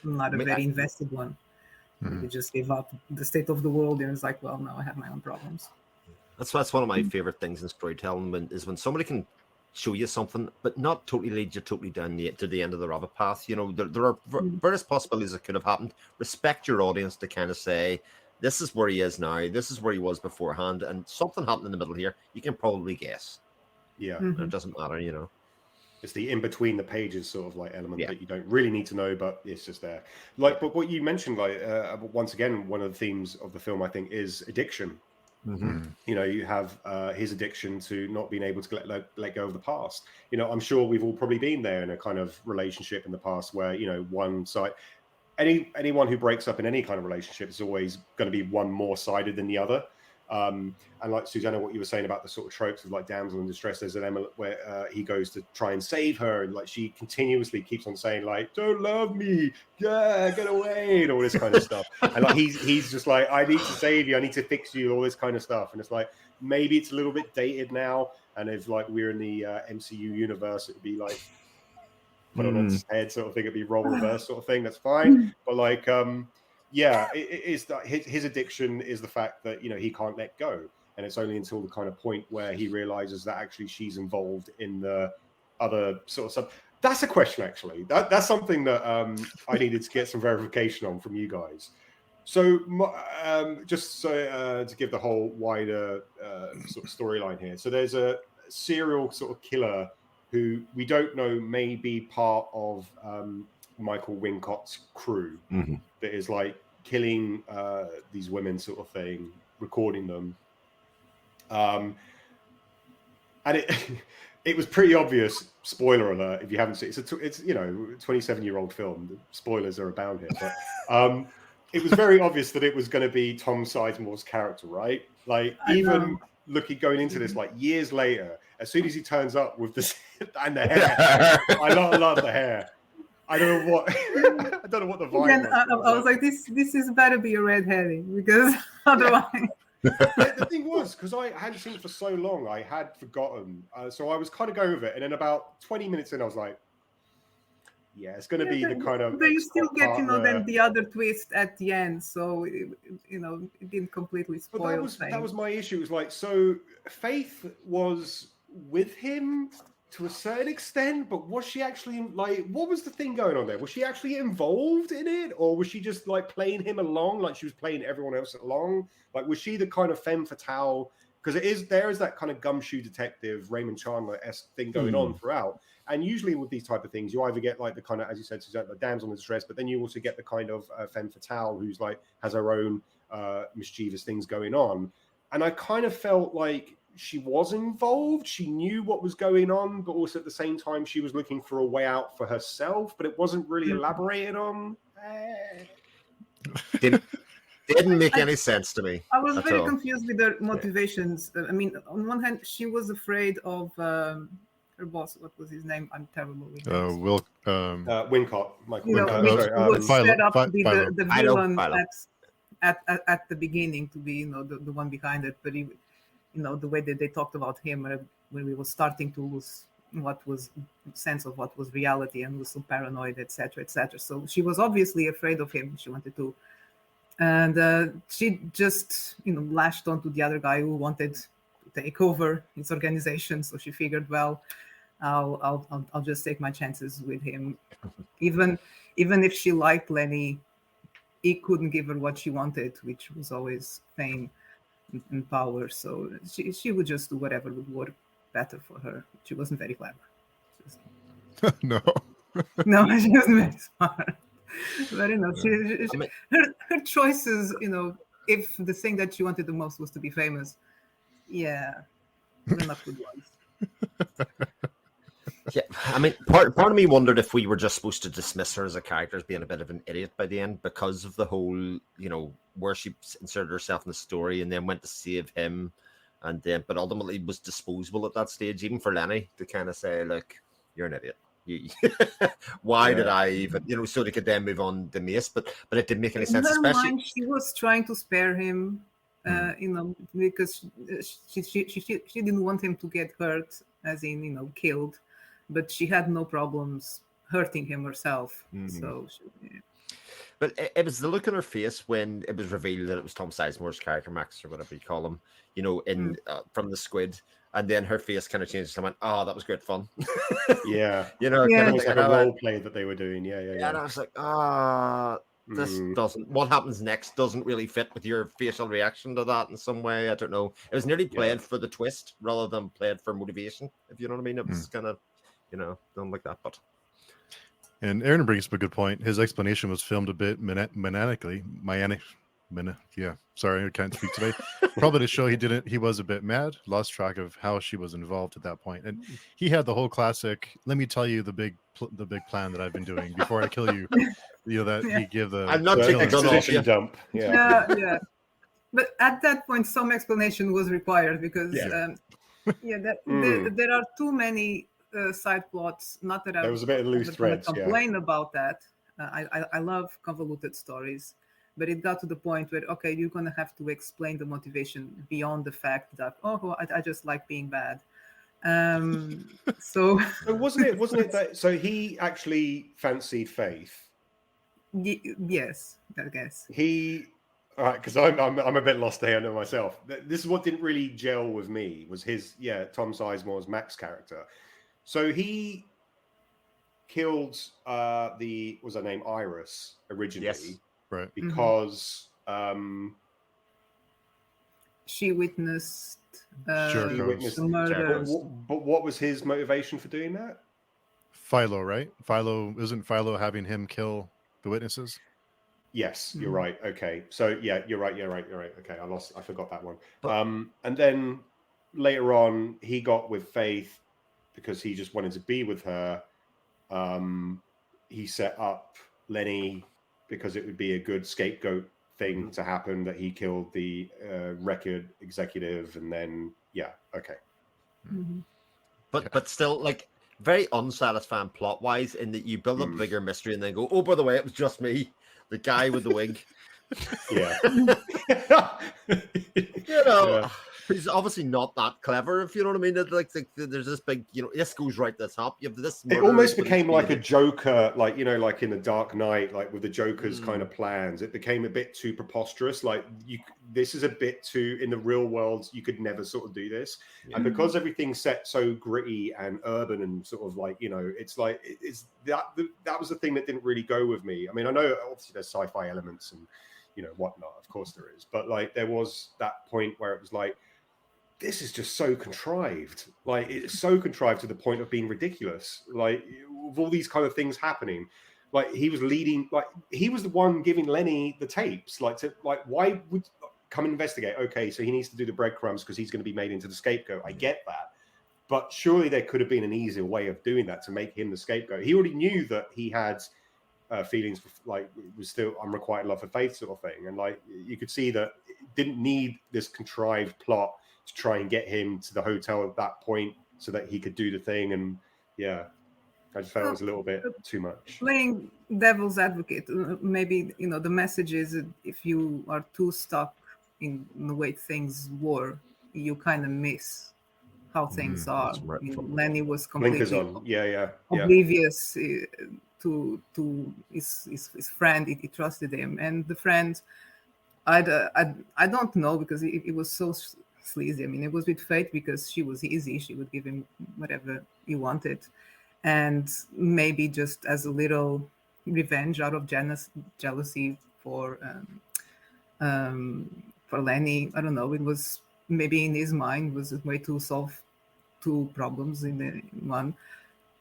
not a very invested one. He just gave up the state of the world and was like, well, now I have my own problems. That's one of my favorite things in storytelling, when somebody can show you something, but not totally lead you totally down to the end of the rabbit path. You know, there are various possibilities that could have happened. Respect your audience to kind of say, this is where he is now, this is where he was beforehand, and something happened in the middle here. You can probably guess. Yeah. It doesn't matter, you know. It's the in between the pages sort of like element Yeah. that you don't really need to know, but it's just there. Like, but what you mentioned, like once again, one of the themes of the film, I think, is addiction. You know, you have his addiction to not being able to let go of the past. You know, I'm sure we've all probably been there in a kind of relationship in the past where, you know, one side, anyone who breaks up in any kind of relationship is always going to be one more sided than the other. And like Susanna, what you were saying about the sort of tropes of like damsel in distress, there's an element where he goes to try and save her, and like she continuously keeps on saying like, "Don't love me, yeah, get away," and all this kind of stuff. And like he's just like, "I need to save you, I need to fix you," all this kind of stuff. And it's like maybe it's a little bit dated now, and if like we're in the MCU universe, it would be like put on its head sort of thing. It'd be role reverse sort of thing. That's fine, but like yeah, it is that his addiction is the fact that, you know, he can't let go, and it's only until the kind of point where he realizes that actually she's involved in the other sort of stuff. That's a question, actually. That's something that I needed to get some verification on from you guys. So just so to give the whole wider sort of storyline here. So there's a serial sort of killer who we don't know may be part of Michael Wincott's crew that is like killing these women sort of thing, recording them. And it was pretty obvious, spoiler alert, if you haven't seen it. It's you know, 27-year-old film. The spoilers are abound here. But it was very obvious that it was going to be Tom Sizemore's character, right? Like, even going into this, like, years later, as soon as he turns up with this and the hair, I love the hair. I don't know what the vibe Again, was. I was like, this is better be a red herring, because otherwise. The thing was, because I hadn't seen it for so long, I had forgotten. So I was kind of going with it, and then about 20 minutes in, I was like, "Yeah, it's going to be the kind of." But you still get, you know, partner. then the other twist at the end, so you know, it didn't completely spoil. But that was my issue. It was like, so Faith was with him to a certain extent, but was she actually, like, what was the thing going on there? Was she actually involved in it, or was she just like playing him along, like she was playing everyone else along? Like, was she the kind of femme fatale? Because there is that kind of gumshoe detective Raymond Chandler-esque thing going on throughout. And usually with these type of things, you either get like the kind of, as you said, Suzanne, the damsel in distress, but then you also get the kind of femme fatale who's like has her own mischievous things going on. And I kind of felt like she was involved. She knew what was going on, but also at the same time, she was looking for a way out for herself. But it wasn't really elaborated on. Didn't make any sense to me. I was very confused with her motivations. I mean, on one hand, she was afraid of her boss. What was his name? I'm terrible with names. Wincott, Michael You know, Wincott. which was set up to be the villain Philo. at the beginning, to be, you know, the one behind it. But he, you know, the way that they talked about him when we were starting to lose what was sense of what was reality and was so paranoid, etc., etc. So she was obviously afraid of him. She wanted to, and she just, you know, lashed onto the other guy who wanted to take over his organization. So she figured, well, I'll just take my chances with him, even if she liked Lenny. He couldn't give her what she wanted, which was always fame and power. So she would just do whatever would work better for her. She wasn't very clever. No. No, she wasn't very smart. But, you know, her choices, you know, if the thing that she wanted the most was to be famous, yeah, they're not good ones. Yeah, I mean, part of me wondered if we were just supposed to dismiss her as a character as being a bit of an idiot by the end because of the whole, you know, where she inserted herself in the story and then went to save him, and then, but ultimately was disposable at that stage, even for Lenny to kind of say, "Look, you're an idiot. Why did I even, you know?" So they could then move on to Mace, but it didn't make any sense. In her Especially, mind, she was trying to spare him, you know, because she didn't want him to get hurt, as in, you know, killed. But she had no problems hurting him herself. So, but it was the look on her face when it was revealed that it was Tom Sizemore's character, Max, or whatever you call him, you know, in from the Squid, and then her face kind of changed. I went, "Oh, that was great fun." Yeah, you know, Yeah. kind of It's like like a role play that they were doing. Yeah. and I was like, this doesn't. What happens next doesn't really fit with your facial reaction to that in some way. I don't know. It was nearly played for the twist rather than played for motivation. If you know what I mean, it was kind of. don't like that. But And Aaron brings up a good point. His explanation was filmed a bit maniacally. Yeah, sorry, I can't speak today. Probably to show he was a bit mad, lost track of how she was involved at that point. And he had the whole classic, let me tell you the big plan that I've been doing before I kill you. He give the I'm not The taking a gun off exposition you. dump. Yeah. But at that point, some explanation was required because there are too many side plots. Not that There was a bit of loose ever gonna threads. Yeah. complain about that. I love convoluted stories, but it got to the point where you're gonna have to explain the motivation beyond the fact that I just like being bad. So wasn't it that? So he actually fancied Faith. yes, I guess. All right, because I'm a bit lost here myself. This is what didn't really gel with me was his Tom Sizemore's Max character. So he killed was her name Iris originally, Yes. Right. because She witnessed Sure, he witnessed the murder. But what was his motivation for doing that? Philo, right? Isn't Philo having him kill the witnesses? Yes, you're right. Okay, so you're right. Okay, I forgot that one. But- And then later on, he got with Faith because he just wanted to be with her. He set up Lenny because it would be a good scapegoat thing to happen that he killed the record executive, and then okay. Mhm. But still, like, very unsatisfying plot wise, in that you build up a bigger mystery and then go, oh, by the way, it was just me, the guy with the wig. Yeah. He's obviously not that clever, if you know what I mean. Like there's this big, this goes right to the top. You have this. It almost became like a Joker, like like in the Dark Knight, like with the Joker's kind of plans. It became a bit too preposterous. Like this is a bit too in the real world. You could never sort of do this, and because everything's set so gritty and urban and sort of like it's like it's that was the thing that didn't really go with me. I mean, I know obviously there's sci-fi elements and whatnot. Of course there is, but like there was that point where it was like, this is just so contrived. Like it's so contrived to the point of being ridiculous. Like with all these kind of things happening, like he was leading, like he was the one giving Lenny the tapes. Like why would come investigate? Okay, so he needs to do the breadcrumbs because he's going to be made into the scapegoat. I get that, but surely there could have been an easier way of doing that to make him the scapegoat. He already knew that he had feelings for, like, it was still unrequited love for Faith sort of thing, and like you could see that it didn't need this contrived plot to try and get him to the hotel at that point so that he could do the thing. And I just felt it was a little bit too much. Playing devil's advocate, maybe the message is if you are too stuck in the way things were, you kind of miss how things are. right. Lenny was Blinkers completely on. oblivious to his friend. He trusted him, and the friend, I don't know, because it was so sleazy. I mean, it was with Faith because she was easy. She would give him whatever he wanted, and maybe just as a little revenge out of jealousy for Lenny. I don't know. It was maybe in his mind was a way to solve two problems in one,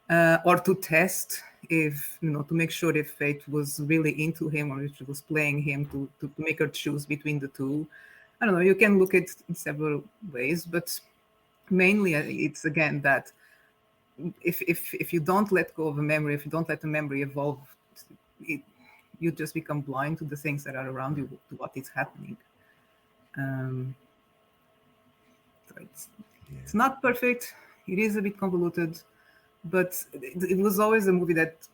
or to test if to make sure if Faith was really into him or if she was playing him to make her choose between the two. I don't know. You can look at it in several ways, but mainly it's again that if you don't let go of a memory, if you don't let the memory evolve, you just become blind to the things that are around you, to what is happening. So it's not perfect. It is a bit convoluted, but it was always a movie that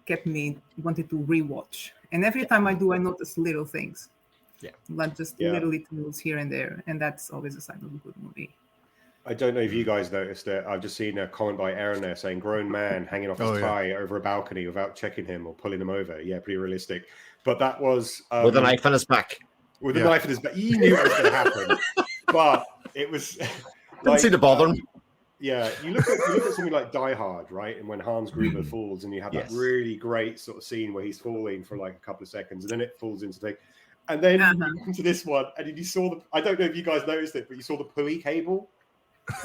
kept me wanted to rewatch. And every time I do, I notice little things. Like just little details here and there, and that's always a sign of a good movie. I don't know if you guys noticed it. I've just seen a comment by Aaron there saying grown man hanging off his tie over a balcony without checking him or pulling him over. Yeah, pretty realistic. But that was with a knife in his back. With a knife in his back. You knew it was going to happen. But it was didn't seem to bother him. Yeah, you look at something like Die Hard, right? And when Hans Gruber falls, and you have that really great sort of scene where he's falling for like a couple of seconds, and then it falls into the. And then into this one, and you saw I don't know if you guys noticed it, but you saw the pulley cable.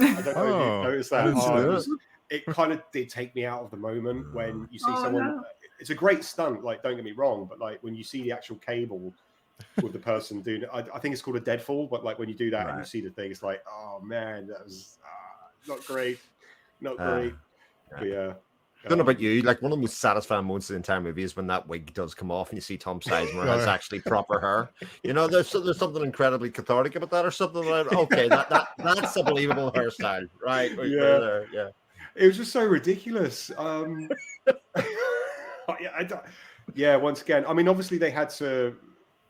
I don't know if you noticed that. it kind of did take me out of the moment when you see Oh, someone. no. It's a great stunt, like don't get me wrong, but like when you see the actual cable with the person doing it, I think it's called a deadfall. But like when you do that and you Right. see the thing, it's like, oh man, that was not great, not Uh, great. But yeah. I don't know about you, like one of the most satisfying moments of the entire movie is when that wig does come off and you see Tom Sizemore has actually proper hair. You know, there's something incredibly cathartic about that, or something like, okay, that's a believable hairstyle, right? We're there, yeah. It was just so ridiculous. Yeah, once again, I mean, obviously they had to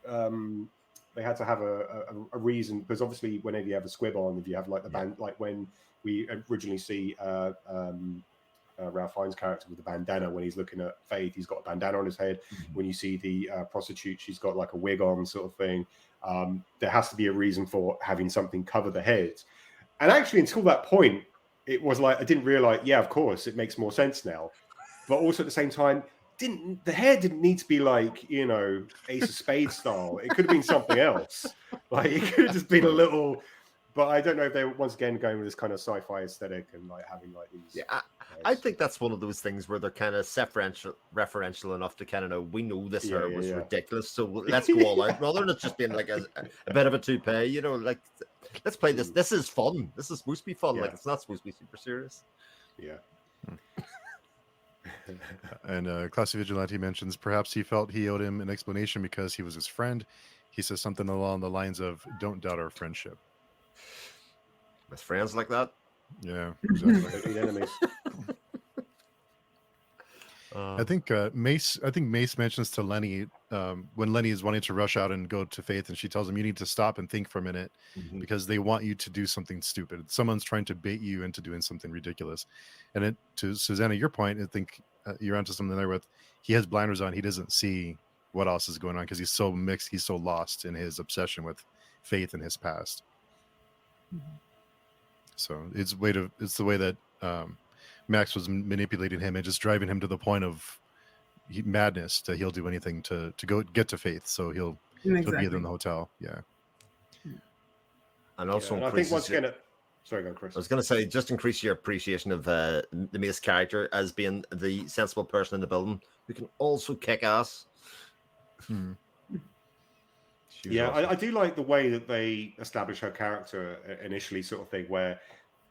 have a reason, because obviously whenever you have a squib on, if you have like the band, like when we originally see Ralph Fiennes' character with the bandana, when he's looking at Faith, he's got a bandana on his head. When you see the prostitute, she's got like a wig on, sort of thing. There has to be a reason for having something cover the head. And actually, until that point, it was like I didn't realize. Yeah, of course, it makes more sense now. But also at the same time, the hair didn't need to be like, you know, Ace of Spades style. It could have been something else. Like it could have just been a little. But I don't know if they were once again going with this kind of sci-fi aesthetic and like having like these. Yeah, I think that's one of those things where they're kind of referential enough to kind of know we know this hair was ridiculous, so let's go all out rather than it just being like a bit of a toupee. You know, like let's play this. This is fun. This is supposed to be fun. Like it's not supposed to be super serious. Yeah. And Classy Vigilante mentions perhaps he felt he owed him an explanation because he was his friend. He says something along the lines of, "Don't doubt our friendship." With friends like that, yeah, exactly. Enemies. I think Mace mentions to Lenny when Lenny is wanting to rush out and go to Faith, and she tells him, "You need to stop and think for a minute because they want you to do something stupid. Someone's trying to bait you into doing something ridiculous." And to Susanna, your point, I think you're onto something there with he has blinders on. He doesn't see what else is going on because he's so mixed. He's so lost in his obsession with Faith and his past. So it's the way that Max was manipulating him and just driving him to the point of madness that he'll do anything to go get to Faith. So he'll be there in the hotel. Yeah. And also, and I think once again, sorry, go on, Chris. I was going to say, just increase your appreciation of the Mace character as being the sensible person in the building who can also kick ass. Yeah, I do like the way that they establish her character initially, sort of thing, where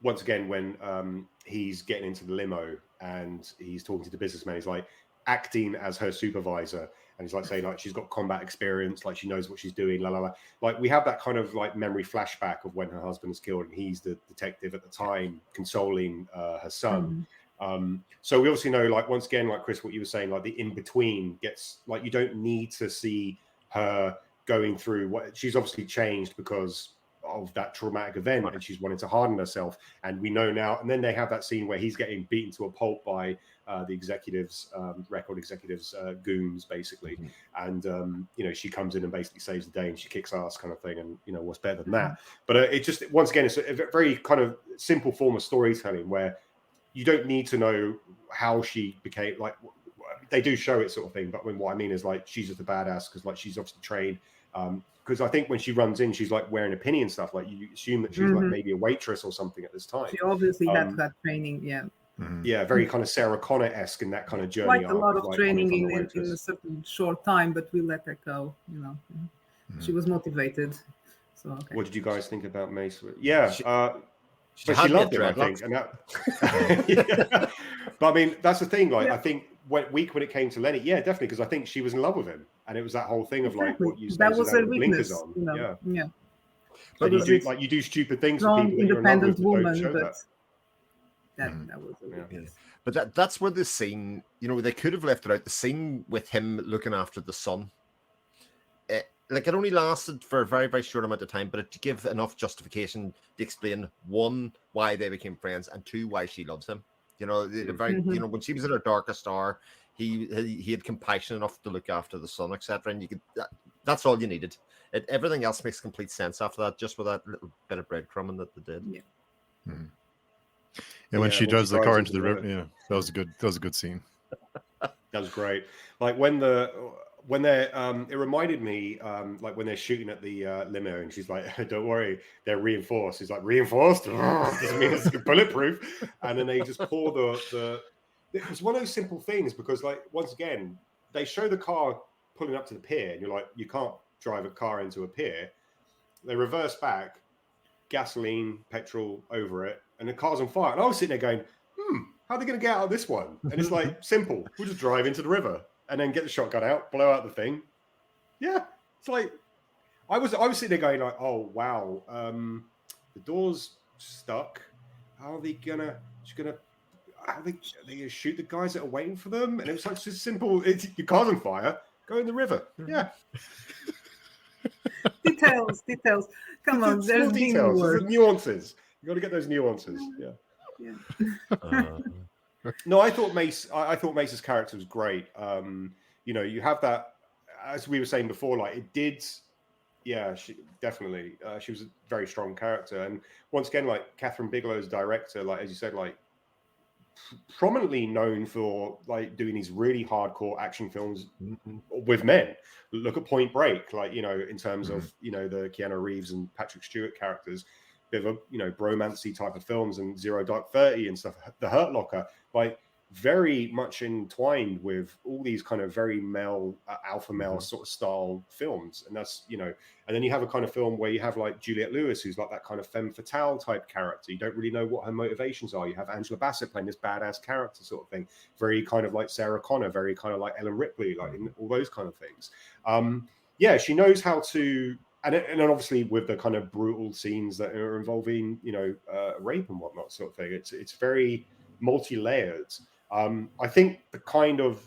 once again, when he's getting into the limo and he's talking to the businessman, he's like acting as her supervisor. And he's like saying like she's got combat experience, like she knows what she's doing, la la la. Like we have that kind of like memory flashback of when her husband is killed and he's the detective at the time consoling her son. So we obviously know, like once again, like Chris, what you were saying, like the in between gets like you don't need to see her going through what she's obviously changed because of that traumatic event and she's wanting to harden herself, and we know now. And then they have that scene where he's getting beaten to a pulp by the executives, record executives, goons basically, and you know, she comes in and basically saves the day and she kicks ass, kind of thing. And you know, what's better than that? But it just once again, it's a very kind of simple form of storytelling where you don't need to know how she became, like they do show it, sort of thing, but what I mean is like she's just a badass because like she's obviously trained. Because I think when she runs in, she's like wearing a penny and stuff. Like you assume that she's like maybe a waitress or something at this time. She obviously had that training, yeah, very kind of Sarah Connor-esque in that kind of journey. Quite a lot of like, training in a certain short time, but we let her go. You know, she was motivated. So okay. What did you guys think about Mace? Yeah, she loved it, I think. And that, but I mean, that's the thing. Like, I think when it came to Lenny, yeah, definitely, because I think she was in love with him, and it was that whole thing of like what you that was her blinkers weakness. on. You know? Yeah. But you do stupid things for Strong, people that you're in love independent with, woman, but that was a weakness. But that's where the scene, you know, they could have left it out. The scene with him looking after the son, like it only lasted for a very, very short amount of time, but to give enough justification to explain, one, why they became friends, and two, why she loves him. You know, you know, when she was at her darkest hour, he had compassion enough to look after the son, etc. And you could, that's all you needed. Everything else makes complete sense after that, just with that little bit of breadcrumbing that they did. Yeah. And when she drives the car into the river, that was a good scene. That was great. Like when when they're it reminded me like when they're shooting at the limo, and she's like, don't worry, they're reinforced. He's like, reinforced? Doesn't mean it's bulletproof. And then they just pour the it was one of those simple things, because like once again they show the car pulling up to the pier, and you're like, you can't drive a car into a pier. They reverse back, gasoline, petrol over it, and the car's on fire. And I was sitting there going, how are they going to get out of this one? And it's like, simple. We'll just drive into the river and then get the shotgun out, blow out the thing. Yeah. It's like, I was sitting there going like, oh, wow. The door's stuck. How are they going to, are they going to shoot the guys that are waiting for them? And it was like just simple. Your car's on fire. Go in the river. Yeah. Details. Come on, there's details. There's nuances. You got to get those nuances. Yeah. No, I thought Mace's character was great. You know, you have that, as we were saying before, like it did. Yeah, she definitely. She was a very strong character, and once again, like Catherine Bigelow's director, like as you said, like prominently known for like doing these really hardcore action films with men. Look at Point Break, like, you know, in terms of, you know, the Keanu Reeves and Patrick Stewart characters, bit of a, you know, bromancy type of films, and Zero Dark 30 and stuff. The Hurt Locker, like very much entwined with all these kind of very male, alpha male sort of style films. And that's, you know, and then you have a kind of film where you have like Juliette Lewis, who's like that kind of femme fatale type character. You don't really know what her motivations are. You have Angela Bassett playing this badass character sort of thing, very kind of like Sarah Connor, very kind of like Ellen Ripley, like in all those kind of things. Yeah, she knows how to, and then obviously with the kind of brutal scenes that are involving, you know, rape and whatnot sort of thing. It's very multi-layered. I think the kind of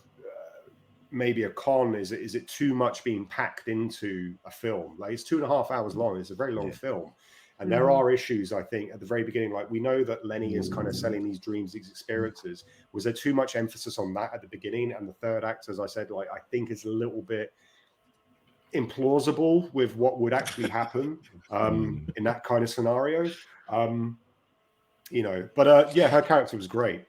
maybe a con is it too much being packed into a film? Like it's 2.5 hours long. It's a very long film, and there are issues. I think at the very beginning, like we know that Lenny is kind of selling these dreams, these experiences. Was there too much emphasis on that at the beginning? And the third act, as I said, like I think is a little bit implausible with what would actually happen in that kind of scenario. You know, but yeah, her character was great.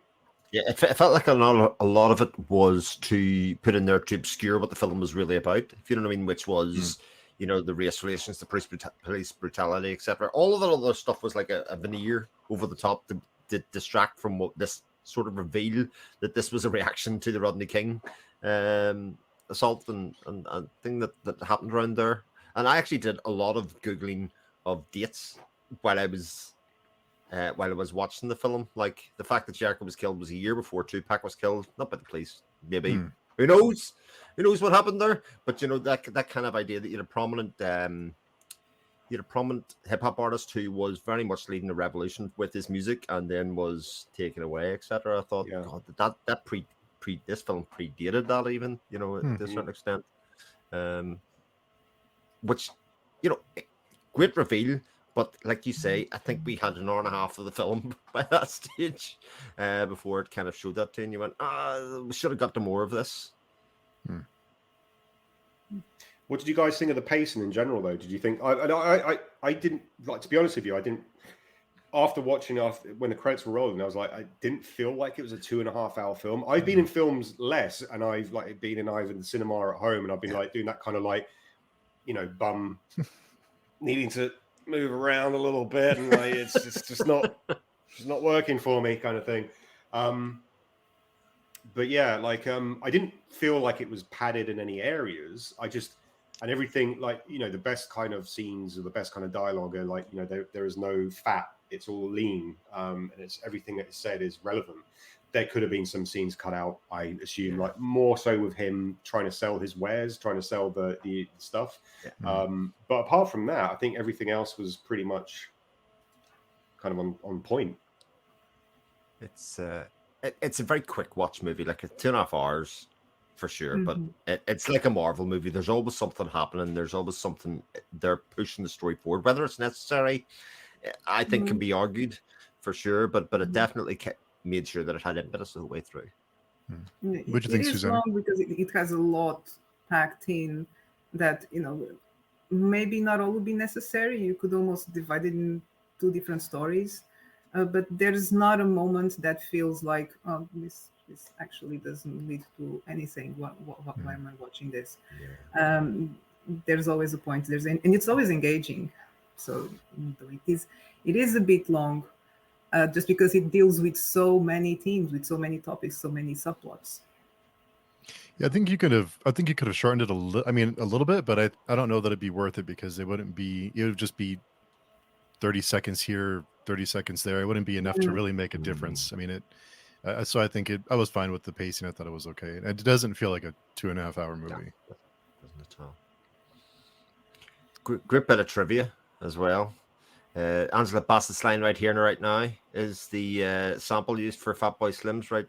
Yeah, it felt like a lot of it was to put in there to obscure what the film was really about, if you know what I mean, which was, you know, the race relations, the police brutality, etc. All of that other stuff was like a veneer over the top to distract from what this sort of reveal that this was a reaction to the Rodney King assault and thing that happened around there. And I actually did a lot of Googling of dates while I was watching the film. Like the fact that Jericho was killed was a year before Tupac was killed, not by the police. Maybe who knows what happened there? But you know that kind of idea that you had a prominent hip hop artist who was very much leading the revolution with his music and then was taken away, etc. I thought, God, that this film predated that even, you know, to a certain extent. Which, you know, great reveal. But like you say, I think we had an hour and a half of the film by that stage before it kind of showed that to you. And you went, we should have got to more of this. What did you guys think of the pacing in general, though? Did you think... I didn't... Like, to be honest with you, I didn't... After watching, when the credits were rolling, I was like, I didn't feel like it was a 2.5 hour film. I've been in films less, and I've like been in either the cinema or at home, and I've been like doing that kind of like, you know, bum needing to move around a little bit, and like it's just not working for me kind of thing. But yeah, like I didn't feel like it was padded in any areas. And everything, like, you know, the best kind of scenes or the best kind of dialogue are like, you know, there is no fat, it's all lean, and it's everything that is said is relevant. There could have been some scenes cut out, I assume, like more so with him trying to sell his wares, trying to sell the stuff. But apart from that, I think everything else was pretty much kind of on point. It's a very quick watch movie, like 2.5 hours for sure. But it's like a Marvel movie. There's always something happening. There's always something they're pushing the story forward. Whether it's necessary, I think can be argued for sure. But it definitely made sure that it had impetus the whole way through. What do you think, Suzanne? Long because it has a lot packed in that, you know, maybe not all would be necessary. You could almost divide it in two different stories. But there's not a moment that feels like, oh, this this actually doesn't lead to anything. Why am I watching this? Yeah. There's always a point. And it's always engaging. So it is a bit long, just because it deals with so many themes, with so many topics, so many subplots. Yeah, I think you could have shortened it a little bit, but I don't know that it'd be worth it, because it would just be 30 seconds here, 30 seconds there. It wouldn't be enough to really make a difference. I mean, so I think I was fine with the pacing. I thought it was okay. It doesn't feel like a 2.5 hour movie. No, doesn't at all. Great bit of trivia as well. Angela Bassett's line right here and right now is the sample used for Fatboy Slim's, right?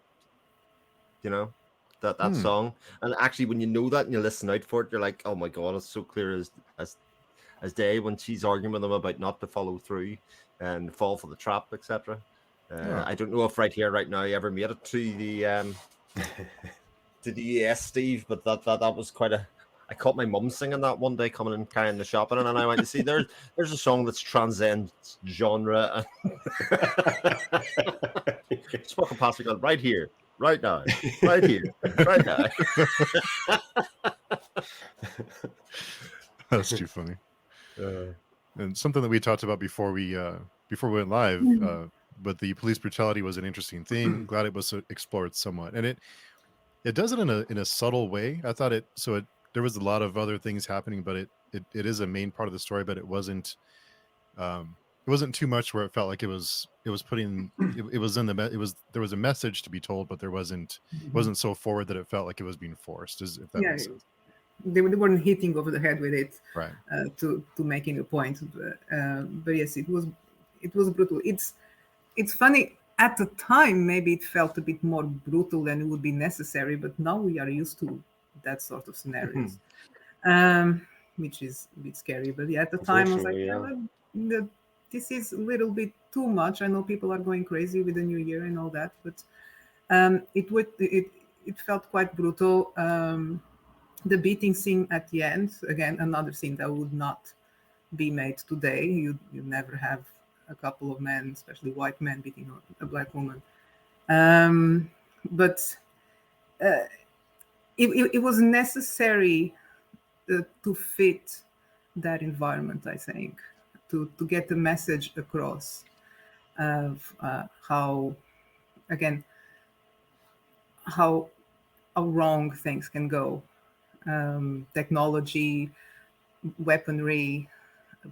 You know, that song. And actually, when you know that and you listen out for it, you're like, oh my god, it's so clear as day, when she's arguing with him about not to follow through and fall for the trap, etc. I don't know if right here, right now, you ever made it to the to the ES, Steve, but that was quite a. I caught my mum singing that one day coming in carrying the shopping, and I went to see there's a song that's transcends genre. Just walking past me, going, right here, right now, right here, right now. That's too funny. And something that we talked about before we went live, but the police brutality was an interesting thing. Glad it was explored somewhat, and it does it in a subtle way. I thought there was a lot of other things happening, but it is a main part of the story, but it wasn't too much where it felt like it was putting it was in there was a message to be told, but it wasn't so forward that it felt like it was being forced. If that makes sense. They weren't hitting over the head with it, right? To making a point, but yes, it was brutal. It's funny. At the time, maybe it felt a bit more brutal than it would be necessary, but now we are used to that sort of scenarios, which is a bit scary. But yeah, at the time I was like, this is a little bit too much. I know people are going crazy with the new year and all that, but it felt quite brutal. The beating scene at the end, again, another scene that would not be made today. You never have a couple of men, especially white men, beating a black woman. But it was necessary to fit that environment, I think, to get the message across of how wrong things can go. Technology, weaponry,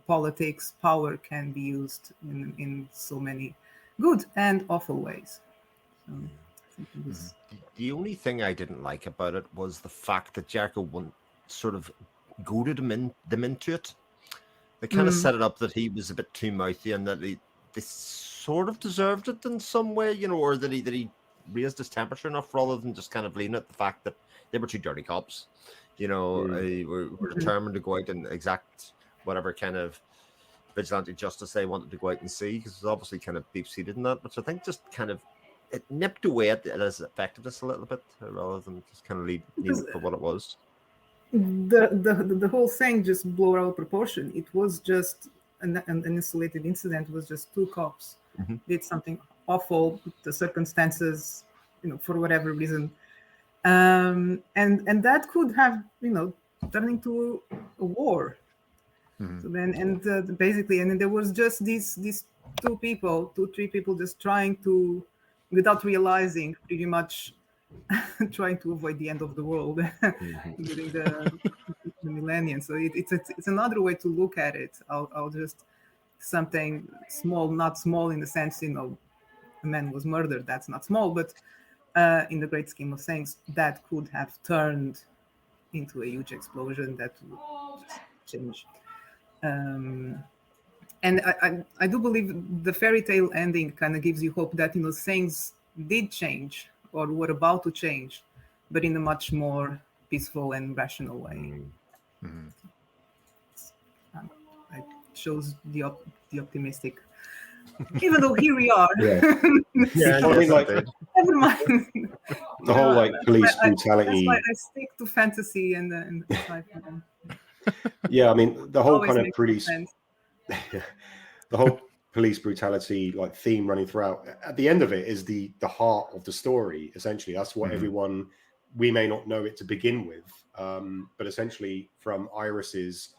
politics, power can be used in so many good and awful ways. So, the only thing I didn't like about it was the fact that Jericho sort of goaded them into it. They kind of set it up that he was a bit too mouthy, and that they sort of deserved it in some way, you know, or that he raised his temperature enough, rather than just kind of leaning at the fact that they were two dirty cops. You know, were determined to go out and exact whatever kind of vigilante justice they wanted to go out and see, because it's obviously kind of deep-seated in that, which I think just kind of it nipped away at his effectiveness a little bit, rather than just kind of leave it for what it was. The whole thing just blew out of proportion. It was just an isolated incident. It was just two cops did something awful, the circumstances, you know, for whatever reason. And that could have, you know, turned into a war. So then, basically, and then there was just these two, three people just trying to, without realizing, pretty much trying to avoid the end of the world during the millennium. So it's another way to look at it. I'll just something small, not small in the sense, you know, a man was murdered. That's not small, but in the great scheme of things, that could have turned into a huge explosion that would change. And I do believe the fairy tale ending kind of gives you hope that, you know, things did change or were about to change, but in a much more peaceful and rational way. It shows the optimistic. Even though here we are. Yeah, I mean, like, never mind. The whole like police brutality. That's why I stick to fantasy and sci-fi. Yeah, I mean the whole kind of police. The whole police brutality like theme running throughout. At the end of it is the heart of the story. Essentially, that's what everyone, we may not know it to begin with, but essentially from Iris's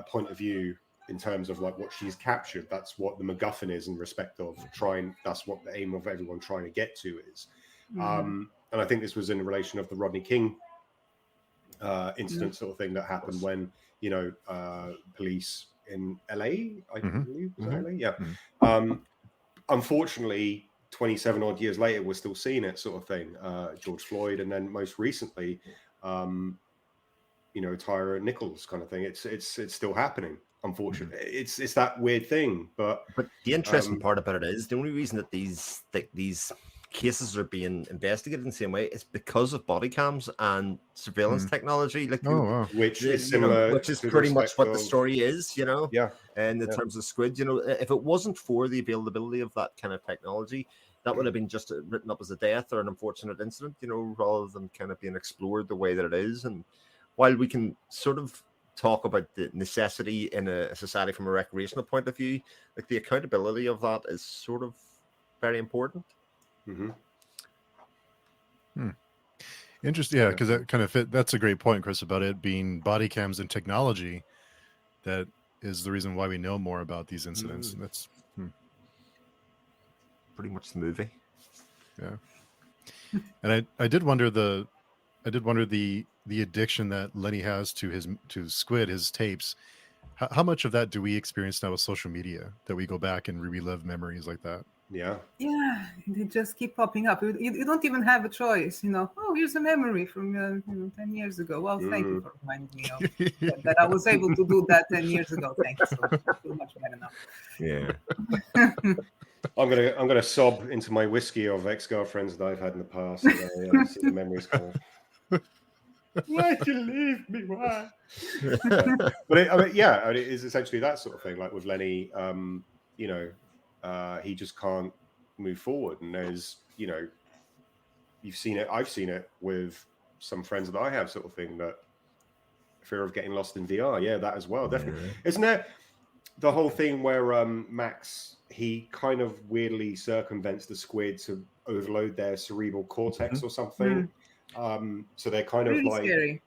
point of view, in terms of like what she's captured, that's what the MacGuffin is in respect of trying. That's what the aim of everyone trying to get to is. And I think this was in relation of the Rodney King incident sort of thing that happened when, you know, police in LA, I believe, was it LA? Yeah. Unfortunately, 27 odd years later, we're still seeing it sort of thing. George Floyd, and then most recently, you know, Tyra Nichols kind of thing. It's still happening. Unfortunately, it's that weird thing. But the interesting part about it is the only reason that these cases are being investigated in the same way is because of body cams and surveillance technology, like which is similar, which is pretty much what the story is, you know. Yeah. And in terms of Squid, you know, if it wasn't for the availability of that kind of technology, that would have been just written up as a death or an unfortunate incident, you know, rather than kind of being explored the way that it is. And while we can sort of talk about the necessity in a society from a recreational point of view, like the accountability of that is sort of very important. Interesting. Yeah, because that kind of fit. That's a great point, Chris, about it being body cams and technology. That is the reason why we know more about these incidents. That's pretty much the movie. Yeah. And I did wonder the addiction that Lenny has to Squid, his tapes. How much of that do we experience now with social media, that we go back and relive memories like that? Yeah, they just keep popping up. You don't even have a choice, you know. Oh, here's a memory from 10 years ago. Well, thank you for reminding me of that I was able to do that 10 years ago. Thank you. So I feel much better now. Yeah. I'm gonna sob into my whiskey of ex-girlfriends that I've had in the past. And, see the memories come. Why did you leave me? Why? But it is essentially that sort of thing. Like with Lenny, you know, he just can't move forward. And there's, you know, you've seen it. I've seen it with some friends that I have, sort of thing. That fear of getting lost in VR. Yeah, that as well. Definitely. Isn't there the whole thing where Max, he kind of weirdly circumvents the Squid to overload their cerebral cortex or something. So they're kind of like scary.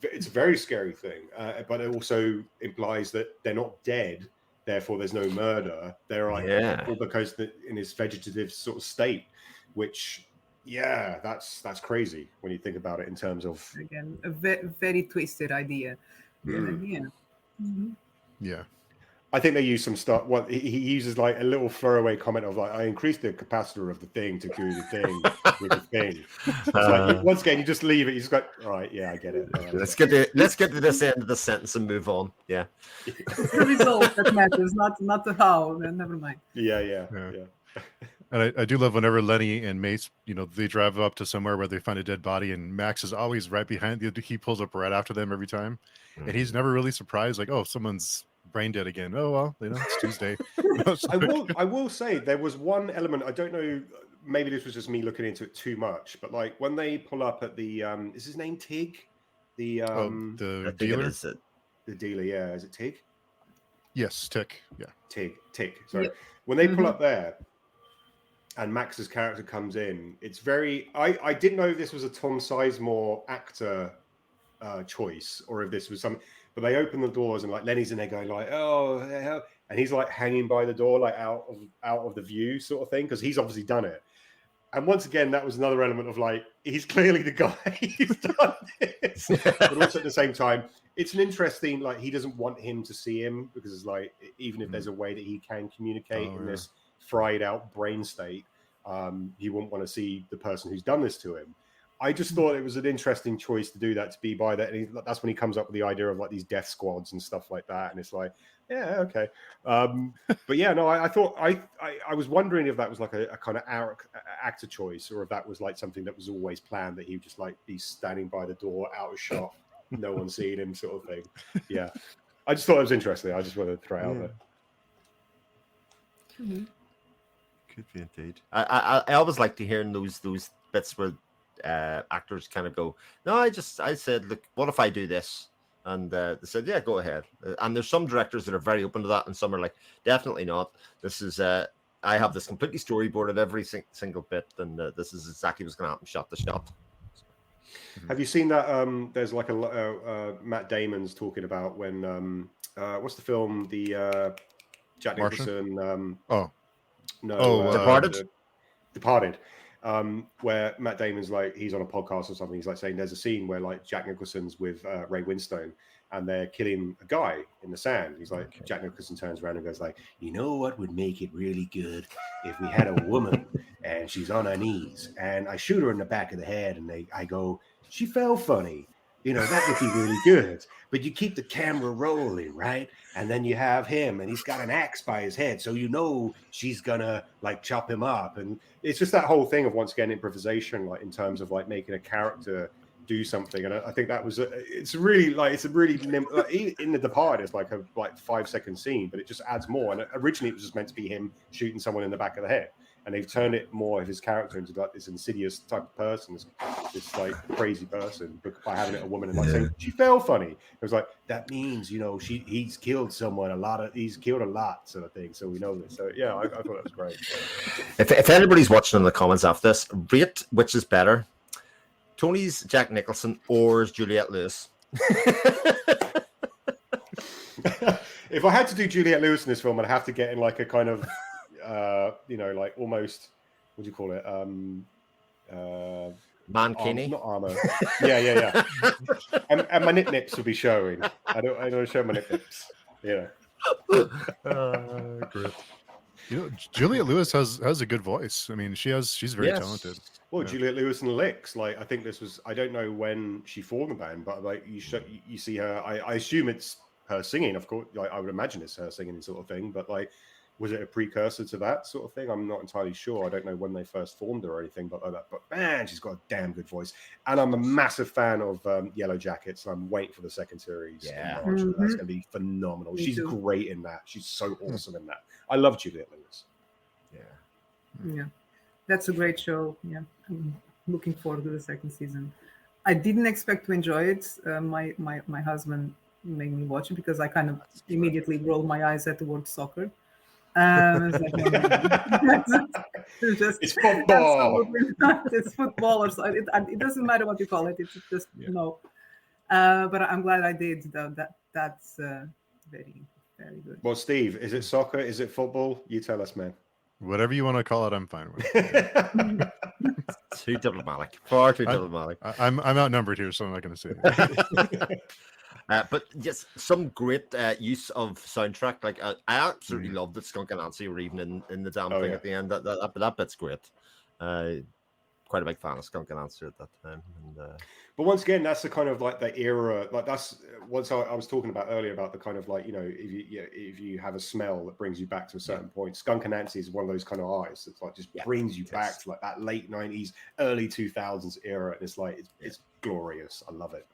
It's a very scary thing, but it also implies that they're not dead, therefore there's no murder. They're like all because in his vegetative sort of state, which that's crazy when you think about it in terms of, again, a very twisted idea. Yeah. I think they use some stuff. Well, he uses like a little throwaway comment of like, I increased the capacitor of the thing to do the thing with the thing. It's like, once again, you just leave it. You just go, all right, yeah, I get it. Let's get to this end of the sentence and move on. Yeah. It's the result that matters, not the how. Never mind. Yeah. And I do love whenever Lenny and Mace, you know, they drive up to somewhere where they find a dead body, and Max is always right behind. He pulls up right after them every time, and he's never really surprised. Like, oh, someone's brain dead again. Oh well, you know, it's Tuesday. I will say there was one element. I don't know. Maybe this was just me looking into it too much, but like when they pull up at the is his name Tig? The dealer. The dealer, yeah. Is it Tig? Yes, Tick. Yeah, Tig. Sorry. Yep. When they pull up there, and Max's character comes in, it's very. I didn't know if this was a Tom Sizemore actor choice or if this was some. But they open the doors and like Lenny's in there going like, oh, hell. And he's like hanging by the door, like out of the view sort of thing, because he's obviously done it. And once again, that was another element of like, he's clearly the guy who's done this. But also at the same time, it's an interesting, like, he doesn't want him to see him because it's like, even if there's a way that he can communicate in this fried out brain state, he wouldn't want to see the person who's done this to him. I just thought it was an interesting choice to do that, to be by that. And that's when he comes up with the idea of like these death squads and stuff like that. And it's like, yeah, okay. But yeah, no, I thought I was wondering if that was like a kind of actor choice, or if that was like something that was always planned, that he would just like be standing by the door, out of shot, no one seeing him, sort of thing. Yeah, I just thought it was interesting. I just wanted to throw it out there. Could be indeed. I always like to hear in those bits where actors kind of go, no, I said, look, what if I do this? And they said, yeah, go ahead. And there's some directors that are very open to that, and some are like, definitely not. This is, I have this completely storyboarded every single bit, and this is exactly what's going to happen shot to shot. Have you seen that? There's like a Matt Damon's talking about when what's the film? The Jack Nicholson. Departed. Departed. Where Matt Damon's like, he's on a podcast or something. He's like saying there's a scene where like Jack Nicholson's with Ray Winstone and they're killing a guy in the sand. He's like, okay. Jack Nicholson turns around and goes like, you know what would make it really good if we had a woman and she's on her knees and I shoot her in the back of the head and I go, she fell funny. You know, that would be really good. But you keep the camera rolling, right? And then you have him and he's got an axe by his head. So you know she's gonna like chop him up. And it's just that whole thing of once again improvisation, like in terms of like making a character do something. And I think that was it's a really in The Departed, it's like a 5-second scene, but it just adds more. And originally it was just meant to be him shooting someone in the back of the head. And they've turned it more of his character into like this insidious type of person, this like crazy person, by having it a woman and like saying she fell funny. It was like that means he's killed someone he's killed a lot sort of thing. So we know this. So yeah, I thought that was great. If anybody's watching in the comments after this, rate which is better, Tony's Jack Nicholson or Juliette Lewis. If I had to do Juliette Lewis in this film, I'd have to get in like a kind of like almost, what do you call it? Mankini? Not armor. Yeah. and my nip-nips will be showing. I don't show my nip-nips. Yeah. Great. You know, Juliette Lewis has a good voice. I mean, she's very talented. Well, Juliette Lewis and Licks. Like, I think this was. I don't know when she formed the band, but like you see her. I assume it's her singing. Of course, like I would imagine it's her singing sort of thing. But like, was it a precursor to that sort of thing? I'm not entirely sure. I don't know when they first formed her or anything, but like that. But man, she's got a damn good voice. And I'm a massive fan of Yellow Jackets. And I'm waiting for the second series. Yeah, that's going to be phenomenal. She's great in that. She's so awesome in that. I love Juliette Lewis. Yeah, that's a great show. Yeah, I'm looking forward to the second season. I didn't expect to enjoy it. My husband made me watch it because I kind of immediately rolled my eyes at the word soccer. It's football. It's football, or so. It doesn't matter what you call it. It's just But I'm glad I did. That's very, very good. Well, Steve, is it soccer? Is it football? You tell us, man. Whatever you want to call it, I'm fine with. Too diplomatic. Far too diplomatic. I'm outnumbered here, so I'm not going to say it. But yes, some great use of soundtrack. Like I absolutely loved that Skunk and Nancy were even in the damn thing at the end. That bit's great. Quite a big fan of Skunk and Nancy at that time. But once again, that's the kind of like the era. Like that's what I was talking about earlier about the kind of like if you have a smell that brings you back to a certain point. Skunk and Nancy is one of those kind of eyes that's like just brings you back to like that late 90s, early 2000s era. And it's like it's glorious. I love it.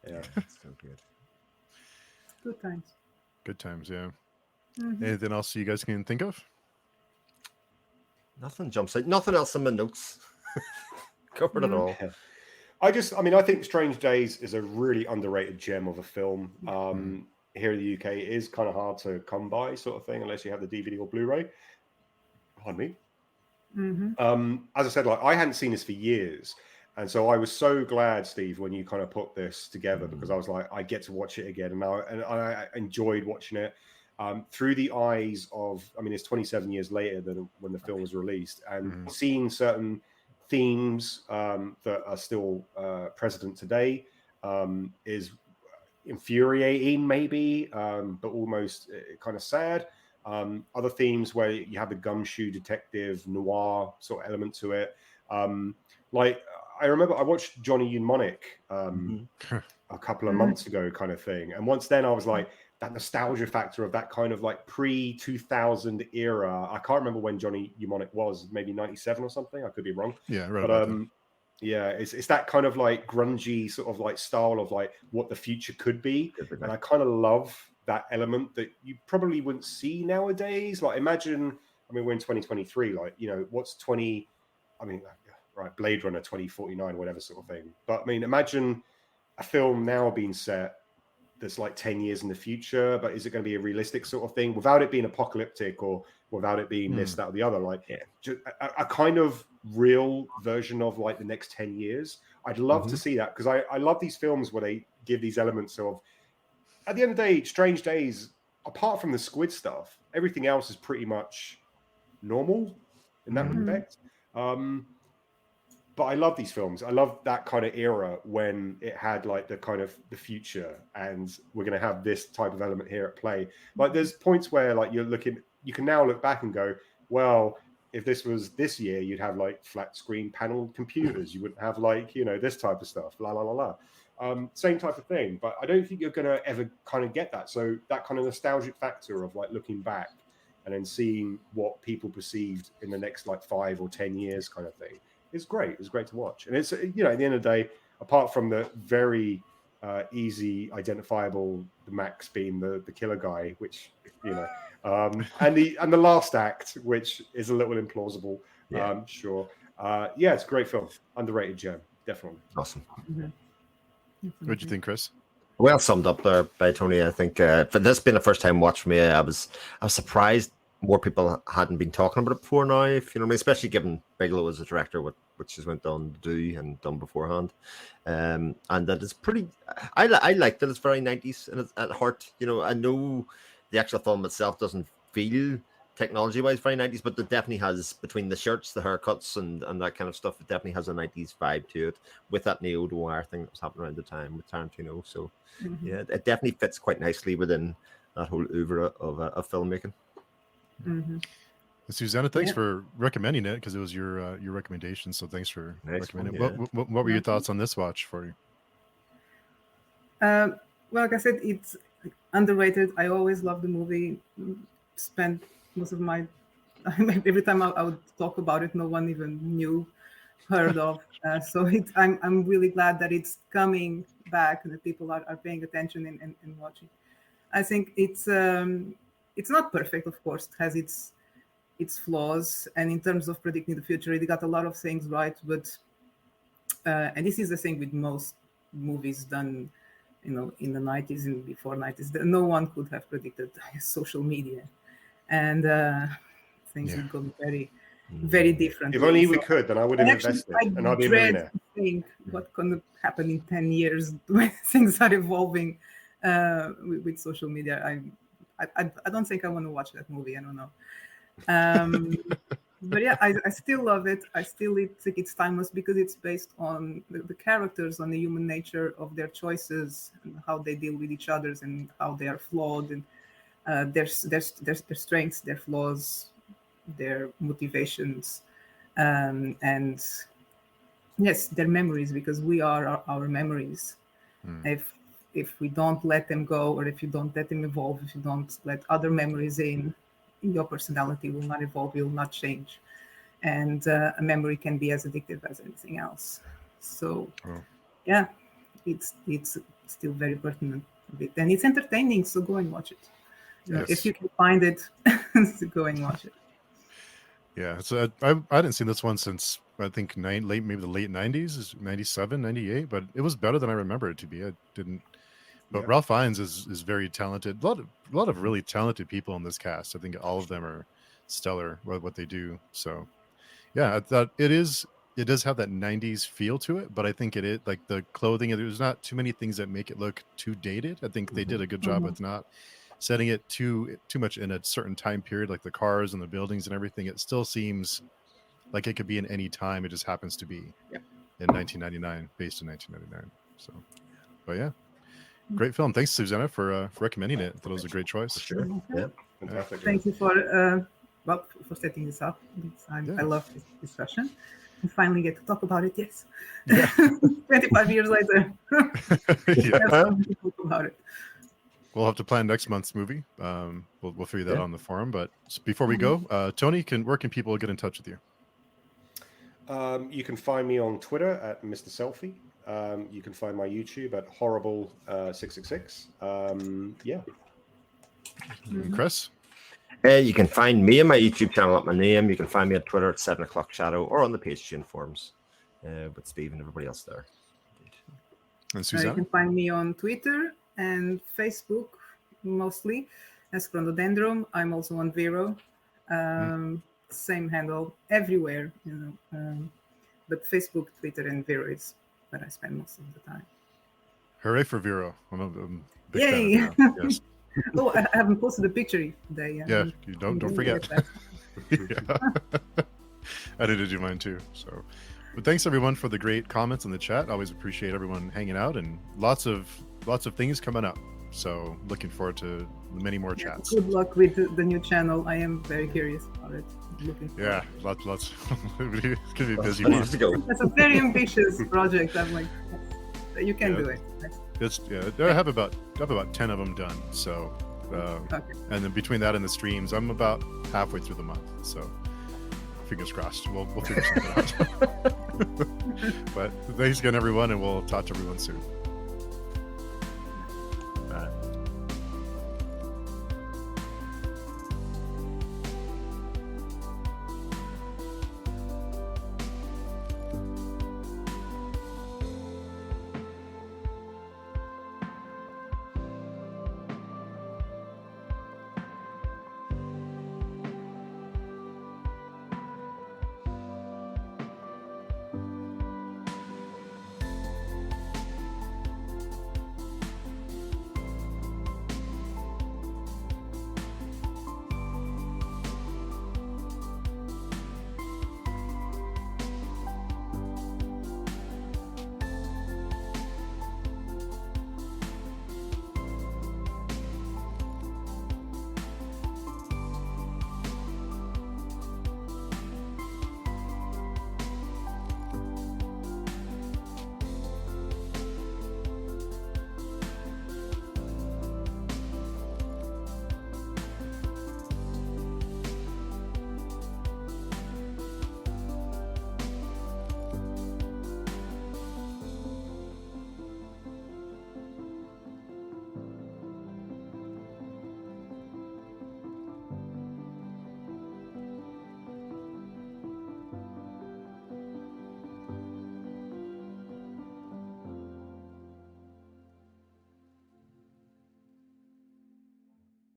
Yeah, it's so good. Good times. Good times, yeah. Anything else you guys can think of? Nothing jumps out. Nothing else in my notes. Covered it all. I think Strange Days is a really underrated gem of a film. Here in the UK, it is kind of hard to come by, sort of thing, unless you have the DVD or Blu-ray. Pardon me. As I said, like I hadn't seen this for years. And so I was so glad, Steve, when you kind of put this together, because I was like, I get to watch it again. And I enjoyed watching it through the eyes of, it's 27 years later than when the film was released. And seeing certain themes that are still present today is infuriating, maybe, but almost kind of sad. Other themes where you have the gumshoe detective noir sort of element to it. I remember I watched Johnny Mnemonic a couple of months ago, kind of thing. And once then I was like, that nostalgia factor of that kind of like pre-2000 era. I can't remember when Johnny Mnemonic was, maybe 97 or something. I could be wrong. Yeah, right. But yeah, it's that kind of like grungy sort of like style of like what the future could be. And I kind of love that element that you probably wouldn't see nowadays. Like imagine, we're in 2023, like, what's right, Blade Runner 2049, whatever sort of thing. But imagine a film now being set that's like 10 years in the future, but is it going to be a realistic sort of thing without it being apocalyptic or without it being this, that, or the other? Like just a kind of real version of like the next 10 years. I'd love to see that, because I love these films where they give these elements of, at the end of the day, Strange Days, apart from the squid stuff, everything else is pretty much normal in that respect. But I love these films. I love that kind of era when it had like the kind of the future, and we're going to have this type of element here at play. Like there's points where like you can now look back and go, well, if this was this year, you'd have like flat screen panel computers. You wouldn't have like, this type of stuff, la, la, la, la. Same type of thing. But I don't think you're going to ever kind of get that. So that kind of nostalgic factor of like looking back and then seeing what people perceived in the next like 5 or 10 years kind of thing. It's great. It's great to watch. And it's, at the end of the day, apart from the very easy identifiable, the Max being the killer guy, which, and the last act, which is a little implausible. Sure. It's a great film. Underrated gem. Definitely. Awesome. What do you think, Chris? Well summed up there by Tony. I think for this being a first time watch for me, I was surprised more people hadn't been talking about it before now, if you know what I mean, especially given Bigelow as a director, which she's went on to do and done beforehand. And that it's pretty, I like that it's very 90s and at heart. I know the actual film itself doesn't feel technology-wise very 90s, but it definitely has, between the shirts, the haircuts, and that kind of stuff, it definitely has a 90s vibe to it, with that neo-noir thing that was happening around the time with Tarantino. So, yeah, it definitely fits quite nicely within that whole oeuvre of filmmaking. Susanna, thanks for recommending it, because it was your recommendation. So thanks for recommending it. What were your thoughts on this watch for you? Well, like I said, it's underrated. I always loved the movie. Spent most of my every time I would talk about it, no one even heard of. So I'm really glad that it's coming back and that people are paying attention and watching. I think it's not perfect, of course. It has its flaws, and in terms of predicting the future, it got a lot of things right. But and this is the thing with most movies done, in the 90s and before 90s, that no one could have predicted social media, and things would go very, very different. If only we could, then I would have invested, and I'd be a millionaire. Think what can happen in 10 years when things are evolving with social media. I don't think I want to watch that movie. I don't know. But yeah, I still love it. I still think it's timeless because it's based on the characters, on the human nature of their choices and how they deal with each other and how they are flawed, and their strengths, their flaws, their motivations, and yes, their memories, because we are our memories. If we don't let them go, or if you don't let them evolve, if you don't let other memories in, your personality will not evolve, will not change. And a memory can be as addictive as anything else. So, yeah, it's still very pertinent. And it's entertaining, so go and watch it. If you can find it, so go and watch it. Yeah, so I hadn't seen this one since, I think, maybe the late 90s, 97, 98, but it was better than I remember it to be. I didn't. But Ralph Fiennes is very talented. A lot of really talented people in this cast. I think all of them are stellar with what they do. So, yeah, I thought it does have that 90s feel to it, but I think it like the clothing, there's not too many things that make it look too dated. I think they did a good job with not setting it too much in a certain time period, like the cars and the buildings and everything. It still seems like it could be in any time. It just happens to be in 1999, based in 1999. So, but yeah. Great film. Thanks, Susanna, for recommending it. I thought it was a great choice. Sure. Yeah. Fantastic. Thank you for setting this up. I love this discussion. We finally get to talk about it. Yes. 25 years later. Talk about it. We'll have to plan next month's movie. We'll figure that out on the forum. But before we go, Tony, where can people get in touch with you? You can find me on Twitter at Mr. Selfie. You can find my YouTube at Horrible666. Chris? You can find me on my YouTube channel at my name. You can find me on Twitter at 7 o'clock Shadow, or on the Patreon forums with Steve and everybody else there. And Susanna? You can find me on Twitter and Facebook mostly as Chronodendron. I'm also on Vero. Same handle everywhere, but Facebook, Twitter, and Vero is where I spend most of the time. Hooray for Vero. I'm a big Yay! fan of Vero. Yes. Oh, I haven't posted a picture today. Yeah, you don't I'm forget. gonna get that. Yeah. I did do mine too. So, but thanks everyone for the great comments in the chat. Always appreciate everyone hanging out, and lots of things coming up. So looking forward to many more chats. Good luck with the new channel. I am very curious about it. Looking forward. Yeah, lots. It's gonna be a busy Plenty month. to go. That's a very ambitious project. I'm like, you can Yeah. do it. I have about 10 of them done. So, Okay. and then between that and the streams, I'm about halfway through the month. So, fingers crossed. We'll figure something out. But thanks again, everyone, and we'll talk to everyone soon.